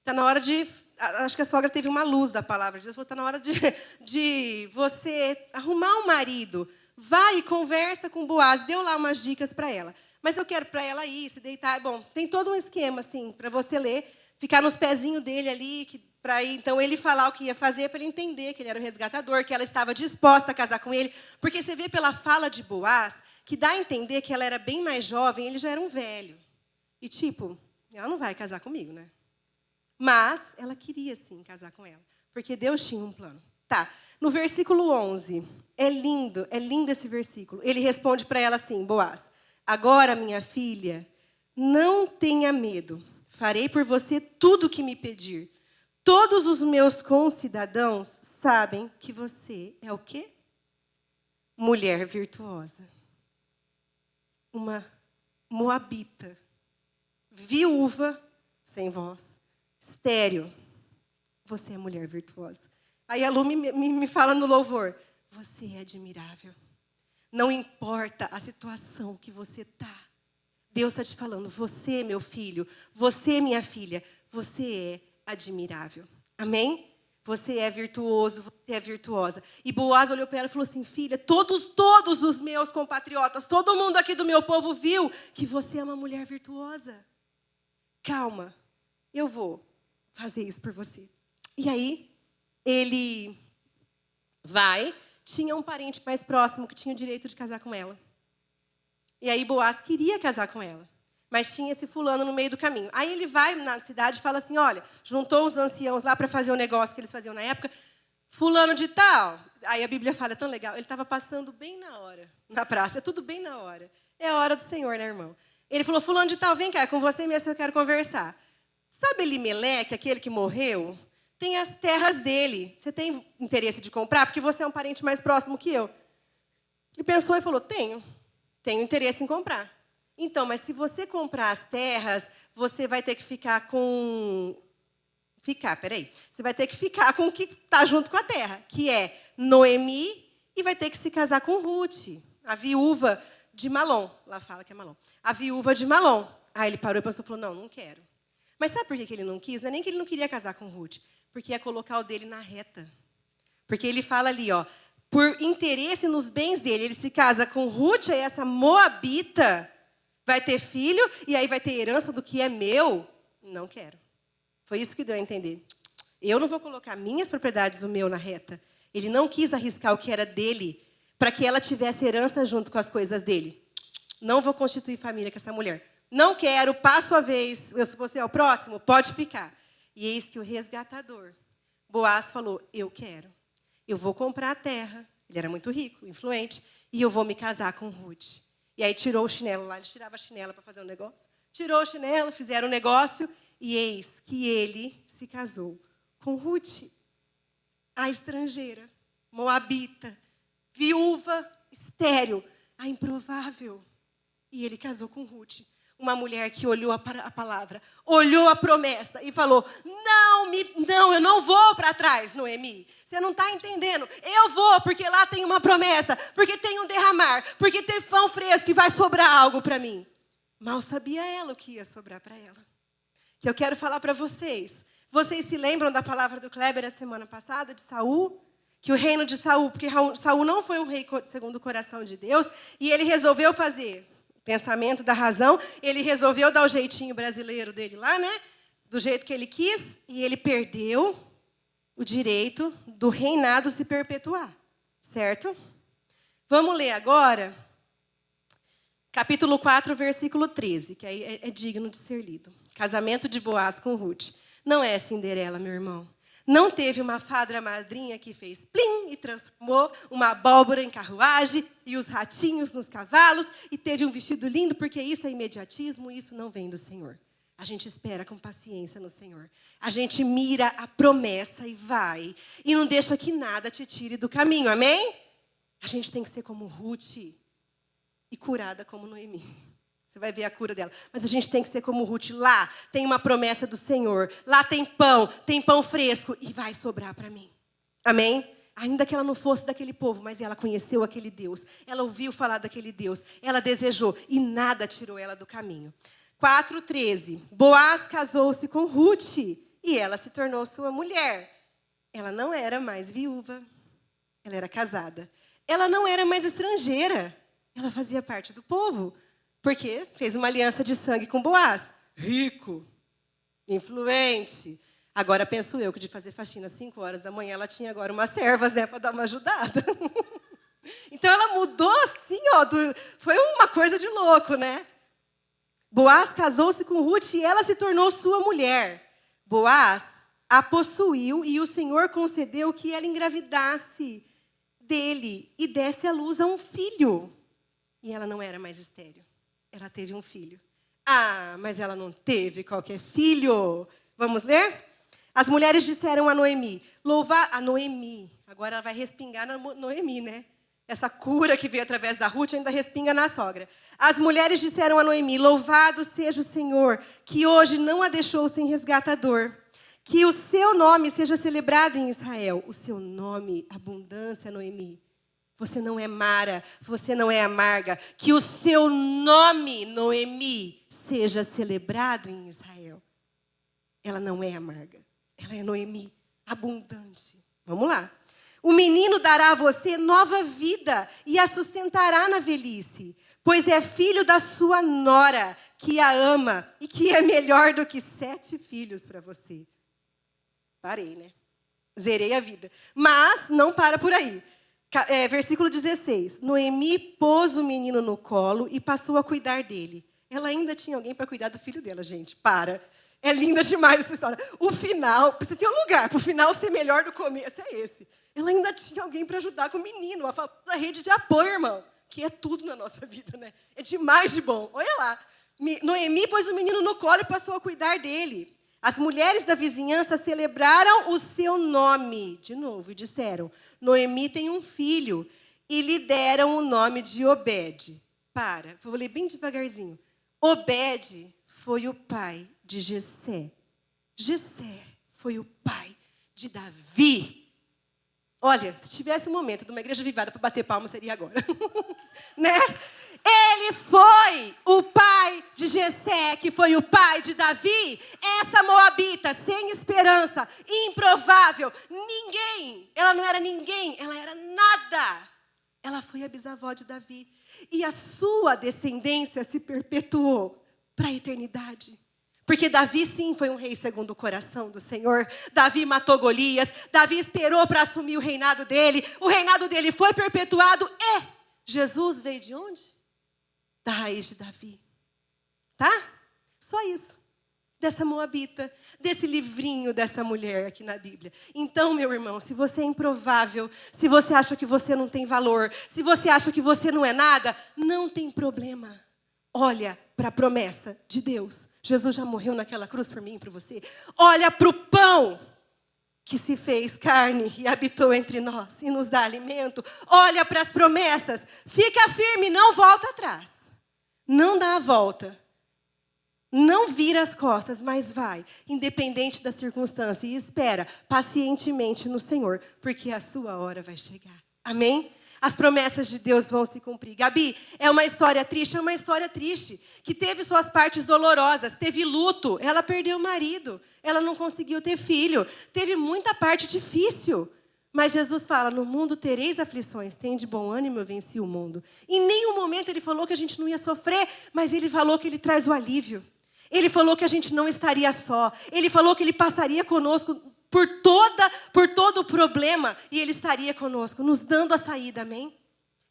está na hora de... Acho que a sogra teve uma luz da palavra de Deus, está na hora de você arrumar um marido. Vai e conversa com Boaz, deu lá umas dicas para ela. Mas eu quero para ela ir, se deitar. Bom, tem todo um esquema assim para você ler, ficar nos pezinhos dele ali, para então ele falar o que ia fazer, para ele entender que ele era o resgatador, que ela estava disposta a casar com ele. Porque você vê pela fala de Boaz, que dá a entender que ela era bem mais jovem, ele já era um velho. E tipo, ela não vai casar comigo, né? Mas ela queria, sim, casar com ela. Porque Deus tinha um plano. Tá, no versículo 11, é lindo esse versículo. Ele responde para ela assim, Boaz, agora, minha filha, não tenha medo. Farei por você tudo o que me pedir. Todos os meus concidadãos sabem que você é o quê? Mulher virtuosa. Uma moabita. Viúva, sem voz. Estéril, você é mulher virtuosa. Aí a Lu me fala no louvor, você é admirável. Não importa a situação que você está. Deus está te falando, você, meu filho, você, minha filha, você é admirável. Amém? Você é virtuoso, você é virtuosa. E Boaz olhou para ela e falou assim, filha, todos os meus compatriotas, todo mundo aqui do meu povo viu que você é uma mulher virtuosa. Calma, eu vou fazer isso por você. E aí, ele vai, tinha um parente mais próximo que tinha o direito de casar com ela. E aí, Boaz queria casar com ela, mas tinha esse fulano no meio do caminho. Aí ele vai na cidade e fala assim, olha, juntou os anciãos lá para fazer um negócio que eles faziam na época, fulano de tal. Aí a Bíblia fala, é tão legal, ele estava passando bem na hora, na praça, é tudo bem na hora. É a hora do Senhor, né, irmão? Ele falou, fulano de tal, vem cá, com você mesmo eu quero conversar. Sabe Elimeleque, aquele que morreu? Tem as terras dele. Você tem interesse de comprar? Porque você é um parente mais próximo que eu. Ele pensou e falou, tenho interesse em comprar. Então, mas se você comprar as terras, você vai ter que ficar com... Você vai ter que ficar com o que está junto com a terra, que é Noemi, e vai ter que se casar com Ruth, a viúva de Malom. Lá fala que é Malom. A viúva de Malom. Aí ele parou e pensou e falou, não quero. Mas sabe por que ele não quis? Não é nem que ele não queria casar com Ruth, porque ia colocar o dele na reta. Porque ele fala ali, ó, por interesse nos bens dele, ele se casa com Ruth, aí essa moabita vai ter filho, e aí vai ter herança do que é meu. Não quero. Foi isso que deu a entender. Eu não vou colocar minhas propriedades, o meu, na reta. Ele não quis arriscar o que era dele, para que ela tivesse herança junto com as coisas dele. Não vou constituir família com essa mulher. Não quero, passo a vez, se você é o próximo, pode ficar. E eis que o resgatador, Boaz, falou, eu quero. Eu vou comprar a terra, ele era muito rico, influente, e eu vou me casar com Ruth. E aí tirou o chinelo lá, ele tirava a chinela para fazer um negócio. Tirou o chinelo, fizeram um negócio, e eis que ele se casou com Ruth, a estrangeira, moabita, viúva, estéril, a improvável. E ele casou com Ruth. Uma mulher que olhou a palavra, olhou a promessa e falou, não, eu não vou para trás, Noemi. Você não está entendendo. Eu vou, porque lá tem uma promessa, porque tem um derramar, porque tem pão fresco e vai sobrar algo para mim. Mal sabia ela o que ia sobrar para ela. Que eu quero falar para vocês. Vocês se lembram da palavra do Kleber a semana passada, de Saul? Que o reino de Saul, porque Saul não foi um rei segundo o coração de Deus, e ele resolveu fazer... pensamento da razão, ele resolveu dar o jeitinho brasileiro dele lá, né? Do jeito que ele quis, e ele perdeu o direito do reinado se perpetuar, certo? Vamos ler agora, capítulo 4, versículo 13, que aí é digno de ser lido. Casamento de Boaz com Ruth. Não é Cinderela, meu irmão. Não teve uma fada madrinha que fez plim e transformou uma abóbora em carruagem e os ratinhos nos cavalos e teve um vestido lindo, porque isso é imediatismo e isso não vem do Senhor. A gente espera com paciência no Senhor. A gente mira a promessa e vai. E não deixa que nada te tire do caminho, amém? A gente tem que ser como Ruth e curada como Noemi. Você vai ver a cura dela. Mas a gente tem que ser como Ruth. Lá tem uma promessa do Senhor. Lá tem pão fresco e vai sobrar para mim. Amém? ainda que ela não fosse daquele povo, mas ela conheceu aquele Deus. Ela ouviu falar daquele Deus. Ela desejou e nada tirou ela do caminho. 4:13. Boaz casou-se com Ruth e ela se tornou sua mulher. Ela não era mais viúva. Ela era casada. Ela não era mais estrangeira. Ela fazia parte do povo. Porque fez uma aliança de sangue com Boaz. Rico. Influente. Agora penso eu que de fazer faxina às 5 horas da manhã, ela tinha agora umas servas, né, para dar uma ajudada. Então ela mudou assim, ó, foi uma coisa de louco, né? Boaz casou-se com Ruth e ela se tornou sua mulher. Boaz a possuiu e o Senhor concedeu que ela engravidasse dele e desse à luz a um filho. E ela não era mais estéril. Ela teve um filho. Ah, mas ela não teve qualquer filho. Vamos ler? As mulheres disseram a Noemi, a Noemi, agora ela vai respingar na Noemi, né? Essa cura que veio através da Ruth ainda respinga na sogra. As mulheres disseram a Noemi, louvado seja o Senhor, que hoje não a deixou sem resgatador. Que o seu nome seja celebrado em Israel. O seu nome, abundância, Noemi. Você não é Mara, você não é amarga. Que o seu nome, Noemi, seja celebrado em Israel. Ela não é amarga. Ela é Noemi, abundante. Vamos lá. O menino dará a você nova vida e a sustentará na velhice, pois é filho da sua nora, que a ama e que é melhor do que 7 filhos para você. Parei, né? Zerei a vida. Mas não para por aí. Versículo 16. Noemi pôs o menino no colo e passou a cuidar dele. Ela ainda tinha alguém para cuidar do filho dela, gente. Para. É linda demais essa história. O final, você tem um lugar para o final ser melhor do começo, é esse. Ela ainda tinha alguém para ajudar com o menino, a famosa rede de apoio, irmão, que é tudo na nossa vida, né? É demais de bom. Olha lá. Noemi pôs o menino no colo e passou a cuidar dele. As mulheres da vizinhança celebraram o seu nome, de novo, e disseram, Noemi tem um filho, e lhe deram o nome de Obed. Vou ler bem devagarzinho. Obed foi o pai de Jessé. Jessé foi o pai de Davi. Olha, se tivesse um momento de uma igreja vivada para bater palma, seria agora. Né? Ele foi o pai de Jessé, que foi o pai de Davi. Essa moabita, sem esperança, improvável, ninguém. Ela não era ninguém, ela era nada. Ela foi a bisavó de Davi. E a sua descendência se perpetuou para a eternidade. Porque Davi, sim, foi um rei segundo o coração do Senhor. Davi matou Golias. Davi esperou para assumir o reinado dele. O reinado dele foi perpetuado. E Jesus veio de onde? Da raiz de Davi. Tá? Só isso. Dessa moabita. Desse livrinho dessa mulher aqui na Bíblia. Então, meu irmão, se você é improvável, se você acha que você não tem valor, se você acha que você não é nada, não tem problema. Olha para a promessa de Deus. Jesus já morreu naquela cruz por mim e por você. Olha para o pão que se fez carne e habitou entre nós e nos dá alimento. Olha para as promessas. Fica firme, não volta atrás. Não dá a volta. Não vira as costas, mas vai, independente da circunstância. E espera pacientemente no Senhor, porque a sua hora vai chegar. Amém? As promessas de Deus vão se cumprir. Gabi, é uma história triste, que teve suas partes dolorosas, teve luto, ela perdeu o marido, ela não conseguiu ter filho, teve muita parte difícil. Mas Jesus fala, no mundo tereis aflições, tem de bom ânimo, eu venci o mundo. Em nenhum momento ele falou que a gente não ia sofrer, mas ele falou que ele traz o alívio. Ele falou que a gente não estaria só, ele falou que ele passaria conosco por todo o problema, e Ele estaria conosco, nos dando a saída, amém?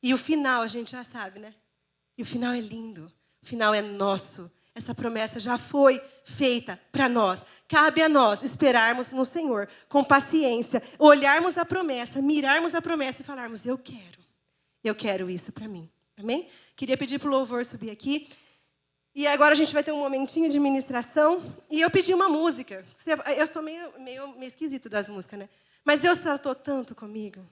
E o final a gente já sabe, né? E o final é lindo, o final é nosso. Essa promessa já foi feita para nós. Cabe a nós esperarmos no Senhor, com paciência, olharmos a promessa, mirarmos a promessa e falarmos, eu quero isso para mim, amém? Queria pedir para o louvor subir aqui. E agora a gente vai ter um momentinho de ministração. E eu pedi uma música. Eu sou meio esquisita das músicas, né? Mas Deus tratou tanto comigo.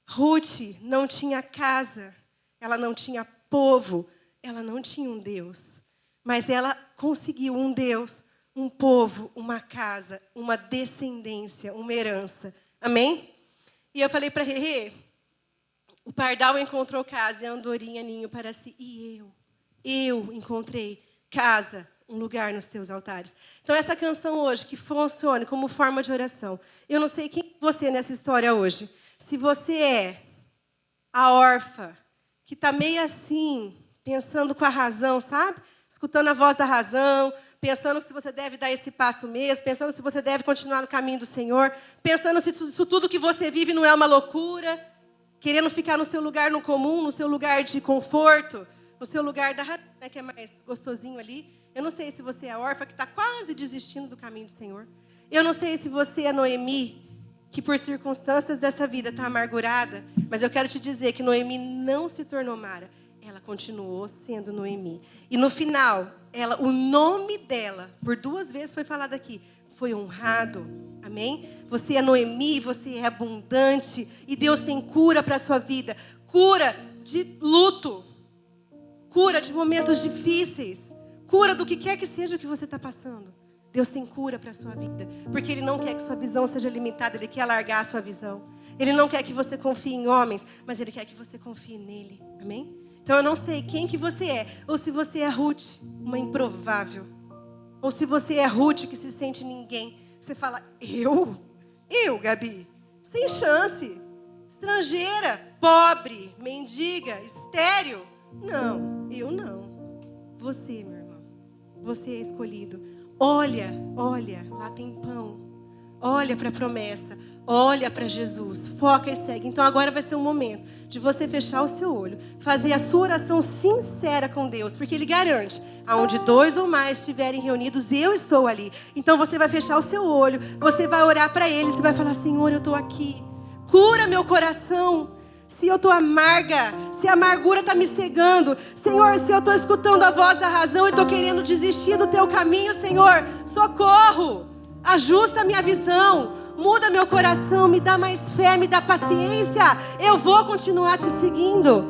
Ruth não tinha casa. Ela não tinha povo. Ela não tinha um Deus. Mas ela conseguiu um Deus, um povo, uma casa, uma descendência, uma herança. Amém? E eu falei para Rê, o pardal encontrou casa e a andorinha ninho para si. E eu encontrei casa, um lugar nos teus altares. Então, essa canção hoje, que funcione como forma de oração. Eu não sei quem é você nessa história hoje. Se você é a órfã, que está meio assim, pensando com a razão, sabe? Escutando a voz da razão, pensando se você deve dar esse passo mesmo, pensando se você deve continuar no caminho do Senhor, pensando se tudo que você vive não é uma loucura, querendo ficar no seu lugar no comum, no seu lugar de conforto, no seu lugar da razão, né, que é mais gostosinho ali. Eu não sei se você é órfã, que está quase desistindo do caminho do Senhor. Eu não sei se você é Noemi, que por circunstâncias dessa vida está amargurada, mas eu quero te dizer que Noemi não se tornou Mara. Ela continuou sendo Noemi. E no final, o nome dela, por 2 vezes foi falado aqui, foi honrado. Amém? Você é Noemi, você é abundante. E Deus tem cura para a sua vida. Cura de luto. Cura de momentos difíceis. Cura do que quer que seja que você está passando. Deus tem cura para a sua vida. Porque Ele não quer que sua visão seja limitada. Ele quer alargar a sua visão. Ele não quer que você confie em homens, mas Ele quer que você confie nele. Amém? Então eu não sei quem que você é. Ou se você é Ruth, uma improvável. Ou se você é Ruth, que se sente ninguém. Você fala, eu, Gabi? Sem chance. Estrangeira, pobre, mendiga, estéril. Não, eu não. Você, meu irmão. Você é escolhido. Olha, lá tem pão. Olha para a promessa. Olha para Jesus. Foca e segue. Então agora vai ser um momento de você fechar o seu olho. Fazer a sua oração sincera com Deus. Porque Ele garante. Aonde 2 ou mais estiverem reunidos, eu estou ali. Então você vai fechar o seu olho. Você vai orar para Ele. Você vai falar, Senhor, eu estou aqui. Cura meu coração. Se eu estou amarga, se a amargura está me cegando. Senhor, se eu estou escutando a voz da razão e estou querendo desistir do teu caminho, Senhor, socorro. Ajusta a minha visão. Muda meu coração, me dá mais fé, me dá paciência. Eu vou continuar te seguindo.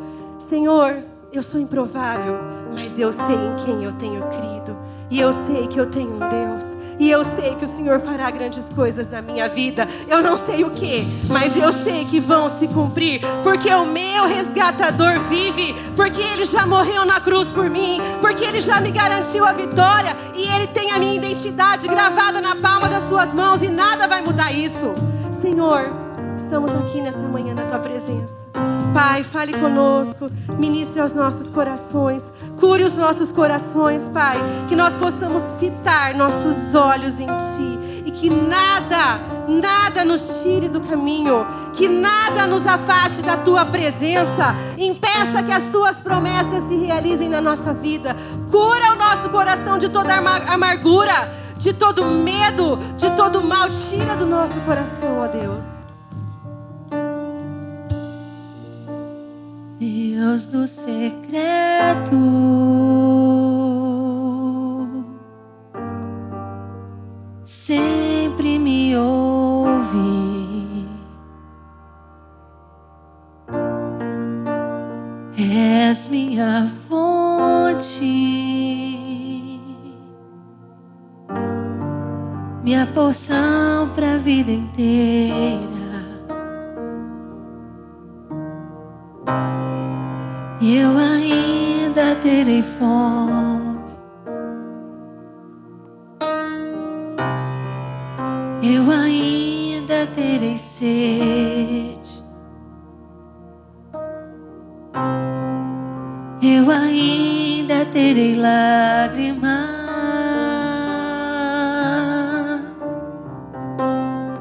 Senhor, eu sou improvável, mas eu sei em quem eu tenho crido. E eu sei que eu tenho um Deus. E eu sei que o Senhor fará grandes coisas na minha vida. Eu não sei o que, mas eu sei que vão se cumprir. Porque o meu resgatador vive. Porque Ele já morreu na cruz por mim. Porque Ele já me garantiu a vitória. E Ele tem a minha identidade gravada na palma das suas mãos. E nada vai mudar isso. Senhor, estamos aqui nessa manhã na Tua presença. Pai, fale conosco. Ministre aos nossos corações. Cure os nossos corações, Pai. Que nós possamos fitar nossos olhos em Ti. E que nada nos tire do caminho. Que nada nos afaste da Tua presença. Impeça que as Tuas promessas se realizem na nossa vida. Cura o nosso coração de toda amargura, de todo medo, de todo mal. Tira do nosso coração, ó Deus. Deus do secreto, sempre me ouve. És minha fonte, minha porção pra vida inteira. Eu ainda terei fome, eu ainda terei sede, eu ainda terei lágrimas.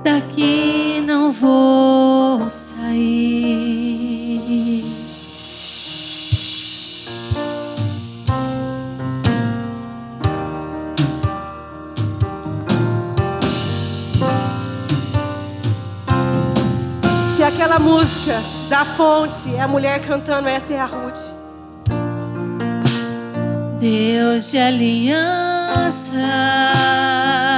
Daqui não vou sair. Aquela música da fonte, é a mulher cantando, essa é a Ruth. Deus de aliança.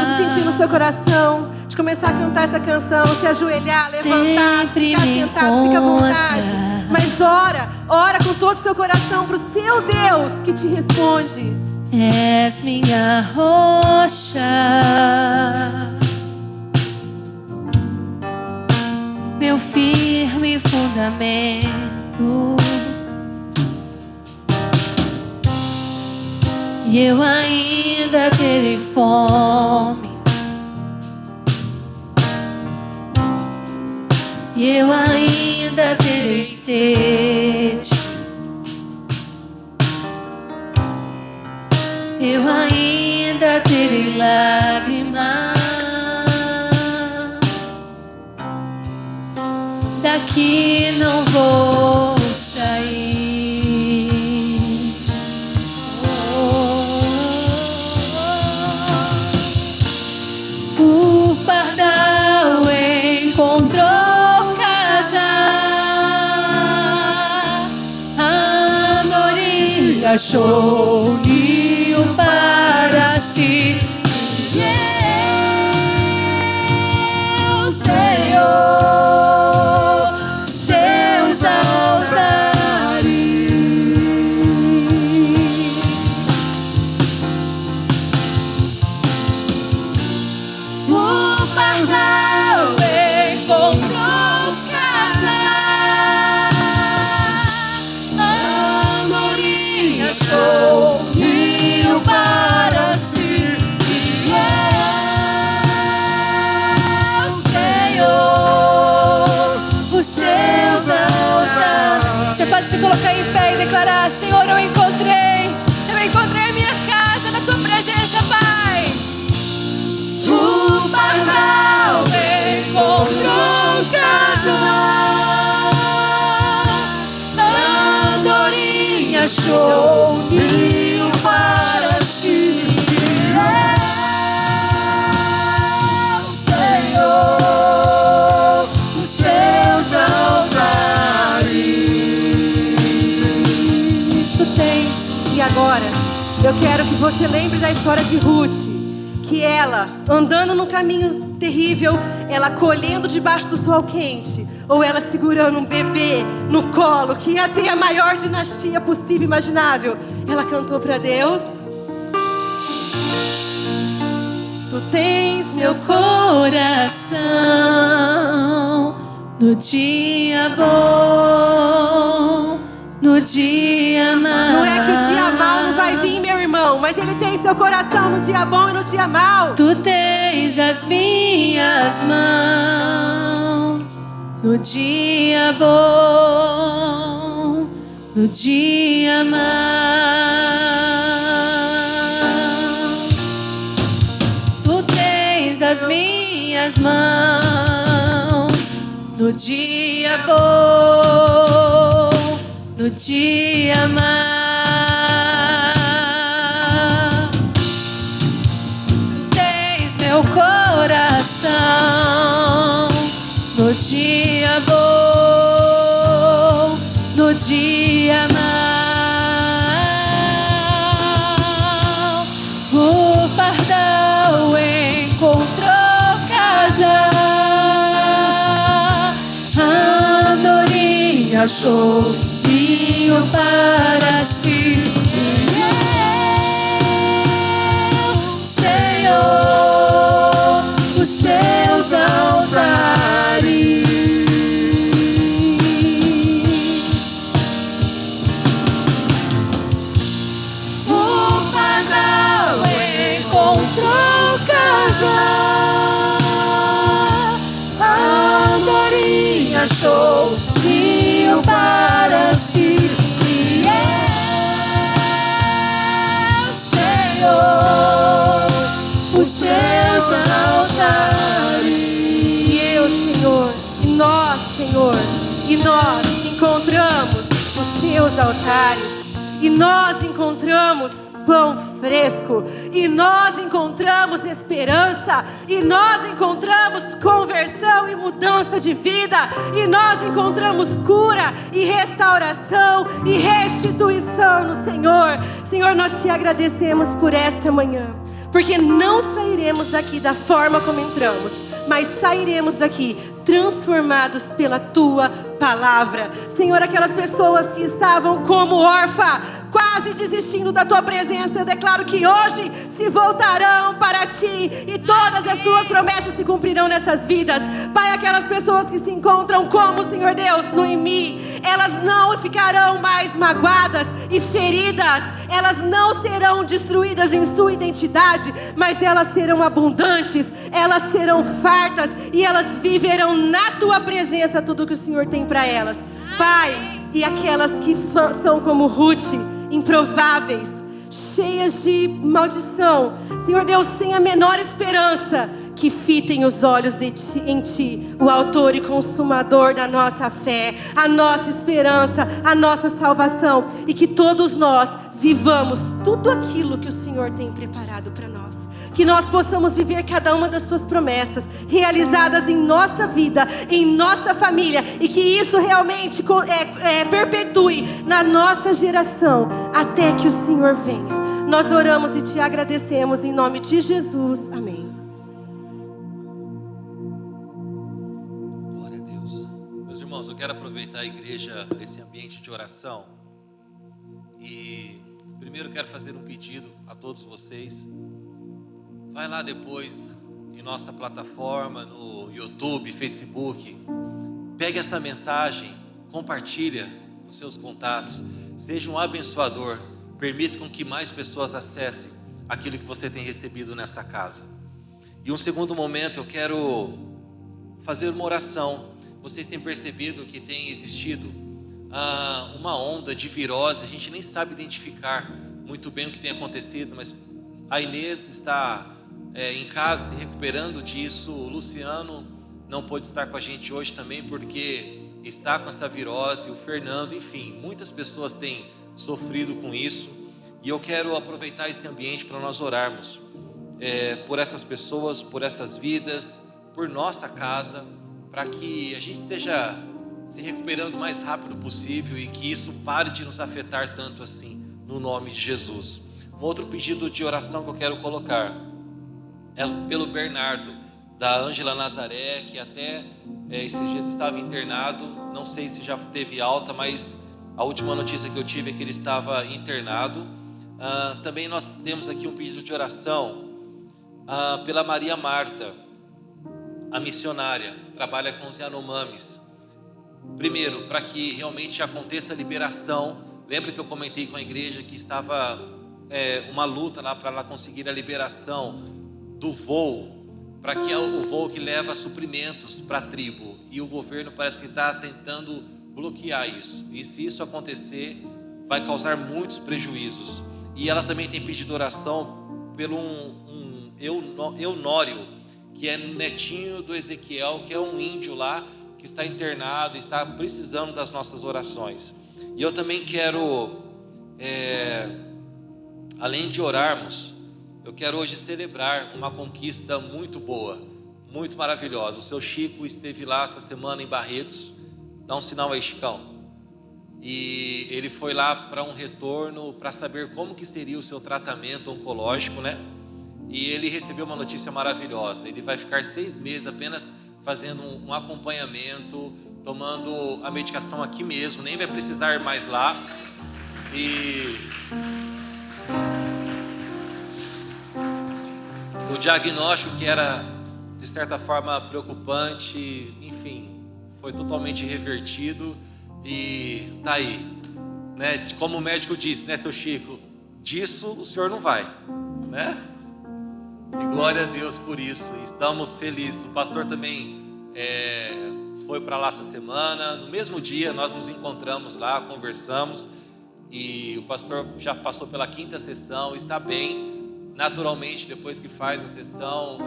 Você sentir no seu coração de começar a cantar essa canção, se ajoelhar, levantar, ficar sentado, fica à vontade. Mas ora com todo o seu coração pro seu Deus que te responde. És minha rocha, meu filho. firme fundamento. E eu ainda terei fome. E eu ainda terei sede. Eu ainda terei lágrimas. Daqui não vou sair. O pardal encontrou casa, a andorinha achou ninho para si. Pode se colocar em pé e declarar: Senhor, eu encontrei a minha casa na tua presença, Pai. O pardal encontrou casa, a andorinha achou ninho para si. Senhor, os teus altares. E agora, eu quero que você lembre da história de Ruth, que ela, andando num caminho terrível, ela colhendo debaixo do sol quente, ou ela segurando um bebê no colo, que ia ter a maior dinastia possível e imaginável, ela cantou para Deus: Tu tens meu coração no dia bom, no dia mau. Não é que o dia mau não vai vir, meu irmão, mas ele tem seu coração no dia bom e no dia mau. Tu tens as minhas mãos no dia bom, no dia mau. Tu tens as minhas mãos no dia bom, no dia mau. Tu tens meu coração no dia bom, no dia mau. O pardal encontrou casa, a andorinha achou ninho para si. Senhor, os teus altares. O pardal encontrou casa, a andorinha achou ninho para si. Os teus altares. E eu, Senhor, e nós, Senhor, e nós encontramos os teus altares, e nós encontramos pão fresco, e nós encontramos esperança, e nós encontramos conversão e mudança de vida, e nós encontramos cura e restauração e restituição no Senhor. Senhor, nós te agradecemos por essa manhã, porque não sairemos daqui da forma como entramos, mas sairemos daqui transformados pela Tua palavra. Senhor, aquelas pessoas que estavam como órfã, quase desistindo da Tua presença, eu declaro que hoje se voltarão para Ti e todas as Tuas promessas se cumprirão nessas vidas. Pai, aquelas pessoas que se encontram como, Senhor Deus, Noemi, elas não ficarão mais magoadas e feridas, elas não serão destruídas em sua identidade, mas elas serão abundantes, elas serão fartas e elas viverão na Tua presença tudo que o Senhor tem para elas. Pai, e aquelas que são como Ruth, improváveis, cheias de maldição, Senhor Deus, sem a menor esperança, que fitem os olhos em Ti, o autor e consumador da nossa fé, a nossa esperança, a nossa salvação, e que todos nós vivamos tudo aquilo que o Senhor tem preparado para nós. Que nós possamos viver cada uma das Suas promessas realizadas em nossa vida, em nossa família, e que isso realmente perpetue na nossa geração até que o Senhor venha. Nós oramos e Te agradecemos em nome de Jesus. Amém. Glória a Deus. Meus irmãos, eu quero aproveitar a igreja, esse ambiente de oração, e primeiro quero fazer um pedido a todos vocês. Vai lá depois em nossa plataforma, no YouTube, Facebook, pegue essa mensagem, compartilha com seus contatos, seja um abençoador, permita com que mais pessoas acessem aquilo que você tem recebido nessa casa. E um segundo momento, eu quero fazer uma oração. Vocês têm percebido que tem existido uma onda de virose, a gente nem sabe identificar muito bem o que tem acontecido, mas a Inês está em casa se recuperando disso. O Luciano não pôde estar com a gente hoje também porque está com essa virose. O Fernando, enfim, muitas pessoas têm sofrido com isso. E eu quero aproveitar esse ambiente para nós orarmos por essas pessoas, por essas vidas, por nossa casa, para que a gente esteja se recuperando o mais rápido possível e que isso pare de nos afetar tanto assim, no nome de Jesus. Um outro pedido de oração que eu quero colocar é pelo Bernardo, da Ângela Nazaré, que até esses dias estava internado. Não sei se já teve alta, mas a última notícia que eu tive é que ele estava internado. Também nós temos aqui um pedido de oração pela Maria Marta, a missionária, que trabalha com os Yanomamis. Primeiro, para que realmente aconteça a liberação. Lembra que eu comentei com a igreja que estava uma luta lá para ela conseguir a liberação do voo, para que é o voo que leva suprimentos para a tribo, e o governo parece que está tentando bloquear isso, e se isso acontecer vai causar muitos prejuízos. E ela também tem pedido oração pelo um Eunório, que é netinho do Ezequiel, que é um índio lá, que está internado e está precisando das nossas orações. E eu também quero, além de orarmos, eu quero hoje celebrar uma conquista muito boa, muito maravilhosa. O seu Chico esteve lá essa semana em Barretos. Dá um sinal aí, Chicão. E ele foi lá para um retorno, para saber como que seria o seu tratamento oncológico, né? E ele recebeu uma notícia maravilhosa. Ele vai ficar 6 meses apenas fazendo um acompanhamento, tomando a medicação aqui mesmo, nem vai precisar ir mais lá. E o diagnóstico, que era de certa forma preocupante, enfim, foi totalmente revertido e tá aí, né? Como o médico disse, né, seu Chico, disso o senhor não vai, né? E glória a Deus por isso, estamos felizes. O pastor também foi para lá essa semana. No mesmo dia nós nos encontramos lá, conversamos, e o pastor já passou pela 5ª sessão, está bem. Naturalmente, depois que faz a sessão,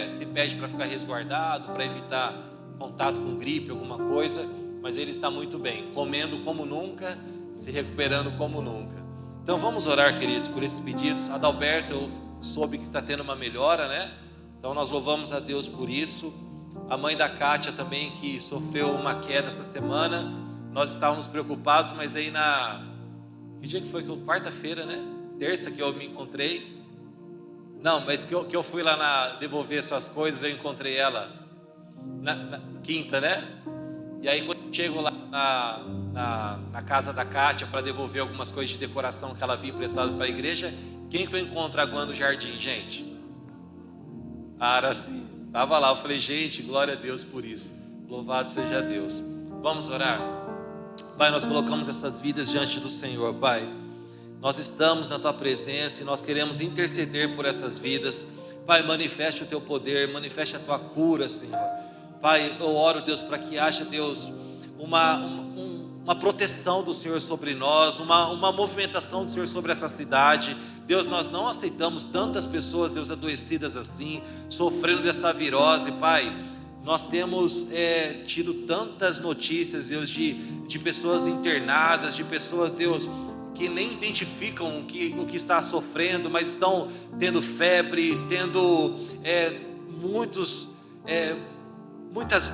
se pede para ficar resguardado, para evitar contato com gripe, alguma coisa, mas ele está muito bem, comendo como nunca, se recuperando como nunca. Então vamos orar, queridos, por esses pedidos. Adalberto, eu soube que está tendo uma melhora, né? Então nós louvamos a Deus por isso. A mãe da Kátia também, que sofreu uma queda essa semana. Nós estávamos preocupados, mas aí que dia que foi? Quarta-feira, né? Terça que eu me encontrei. Não, mas que eu fui lá devolver suas coisas, eu encontrei ela quinta, né? E aí quando eu chego lá na casa da Kátia para devolver algumas coisas de decoração que ela havia emprestado para a igreja, quem que eu encontro aguando o jardim, gente? A Araci. Estava lá, eu falei, gente, glória a Deus por isso. Louvado seja Deus. Vamos orar? Pai, nós colocamos essas vidas diante do Senhor, Pai. Nós estamos na Tua presença e nós queremos interceder por essas vidas. Pai, manifeste o Teu poder, manifeste a Tua cura, Senhor. Pai, eu oro, Deus, para que haja, Deus, uma proteção do Senhor sobre nós, uma movimentação do Senhor sobre essa cidade. Deus, nós não aceitamos tantas pessoas, Deus, adoecidas assim, sofrendo dessa virose, Pai. Nós temos tido tantas notícias, Deus, de pessoas internadas, de pessoas, Deus, que nem identificam o que está sofrendo, mas estão tendo febre, tendo muitas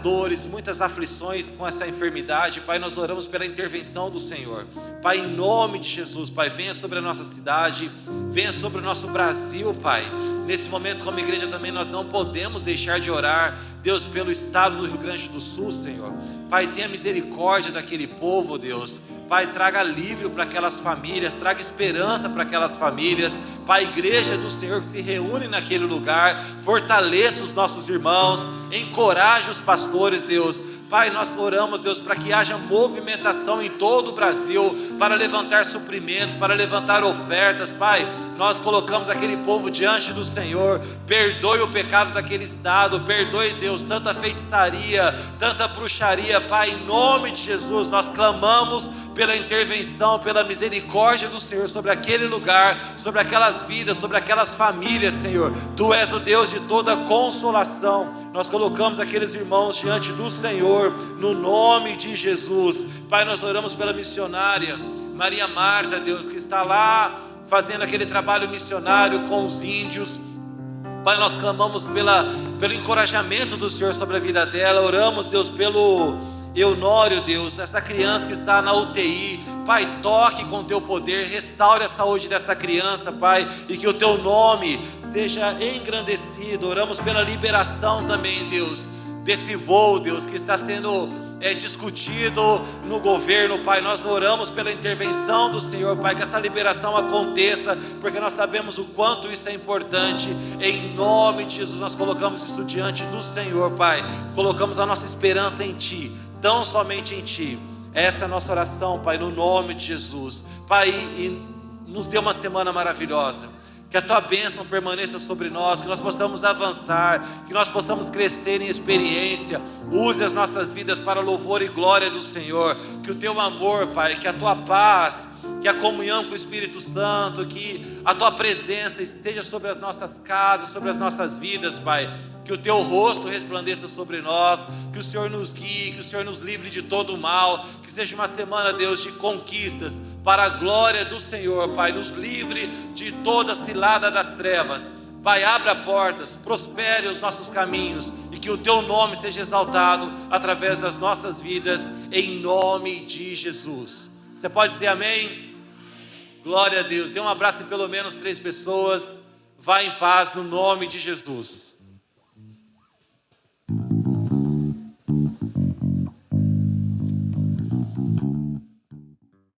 dores, muitas aflições com essa enfermidade. Pai, nós oramos pela intervenção do Senhor. Pai, em nome de Jesus, Pai, venha sobre a nossa cidade, venha sobre o nosso Brasil, Pai. Nesse momento, como igreja também, nós não podemos deixar de orar, Deus, pelo estado do Rio Grande do Sul, Senhor. Pai, tenha misericórdia daquele povo, Deus. Pai, traga alívio para aquelas famílias, traga esperança para aquelas famílias. Pai, igreja do Senhor que se reúne naquele lugar, fortaleça os nossos irmãos, encoraje os pastores, Deus. Pai, nós oramos, Deus, para que haja movimentação em todo o Brasil, para levantar suprimentos, para levantar ofertas. Pai, nós colocamos aquele povo diante do Senhor. Perdoe o pecado daquele estado, perdoe, Deus, tanta feitiçaria, tanta bruxaria. Pai, em nome de Jesus, nós clamamos pela intervenção, pela misericórdia do Senhor sobre aquele lugar, sobre aquelas vidas, sobre aquelas famílias, Senhor. Tu és o Deus de toda consolação. Nós colocamos aqueles irmãos diante do Senhor, no nome de Jesus. Pai, nós oramos pela missionária Maria Marta, Deus, que está lá fazendo aquele trabalho missionário com os índios. Pai, nós clamamos pelo encorajamento do Senhor sobre a vida dela. Oramos, Deus, pelo Eunório, Deus, essa criança que está na UTI. Pai, toque com o Teu poder, restaure a saúde dessa criança, Pai, e que o Teu nome seja engrandecido. Oramos pela liberação também, Deus, desse voo, Deus, que está sendo discutido no governo, Pai. Nós oramos pela intervenção do Senhor, Pai, que essa liberação aconteça, porque nós sabemos o quanto isso é importante. Em nome de Jesus, nós colocamos isso diante do Senhor, Pai. Colocamos a nossa esperança em Ti, tão somente em Ti. Essa é a nossa oração, Pai, no nome de Jesus. Pai, e nos dê uma semana maravilhosa. Que a Tua bênção permaneça sobre nós, que nós possamos avançar, que nós possamos crescer em experiência. Use as nossas vidas para louvor e glória do Senhor. Que o Teu amor, Pai, que a Tua paz, que a comunhão com o Espírito Santo, que a Tua presença esteja sobre as nossas casas, sobre as nossas vidas, Pai. Que o Teu rosto resplandeça sobre nós, que o Senhor nos guie, que o Senhor nos livre de todo o mal, que seja uma semana, Deus, de conquistas, para a glória do Senhor, Pai. Nos livre de toda cilada das trevas, Pai. Abra portas, prospere os nossos caminhos, e que o Teu nome seja exaltado através das nossas vidas, em nome de Jesus. Você pode dizer amém? Glória a Deus. Dê um abraço em pelo menos 3 pessoas. Vá em paz no nome de Jesus.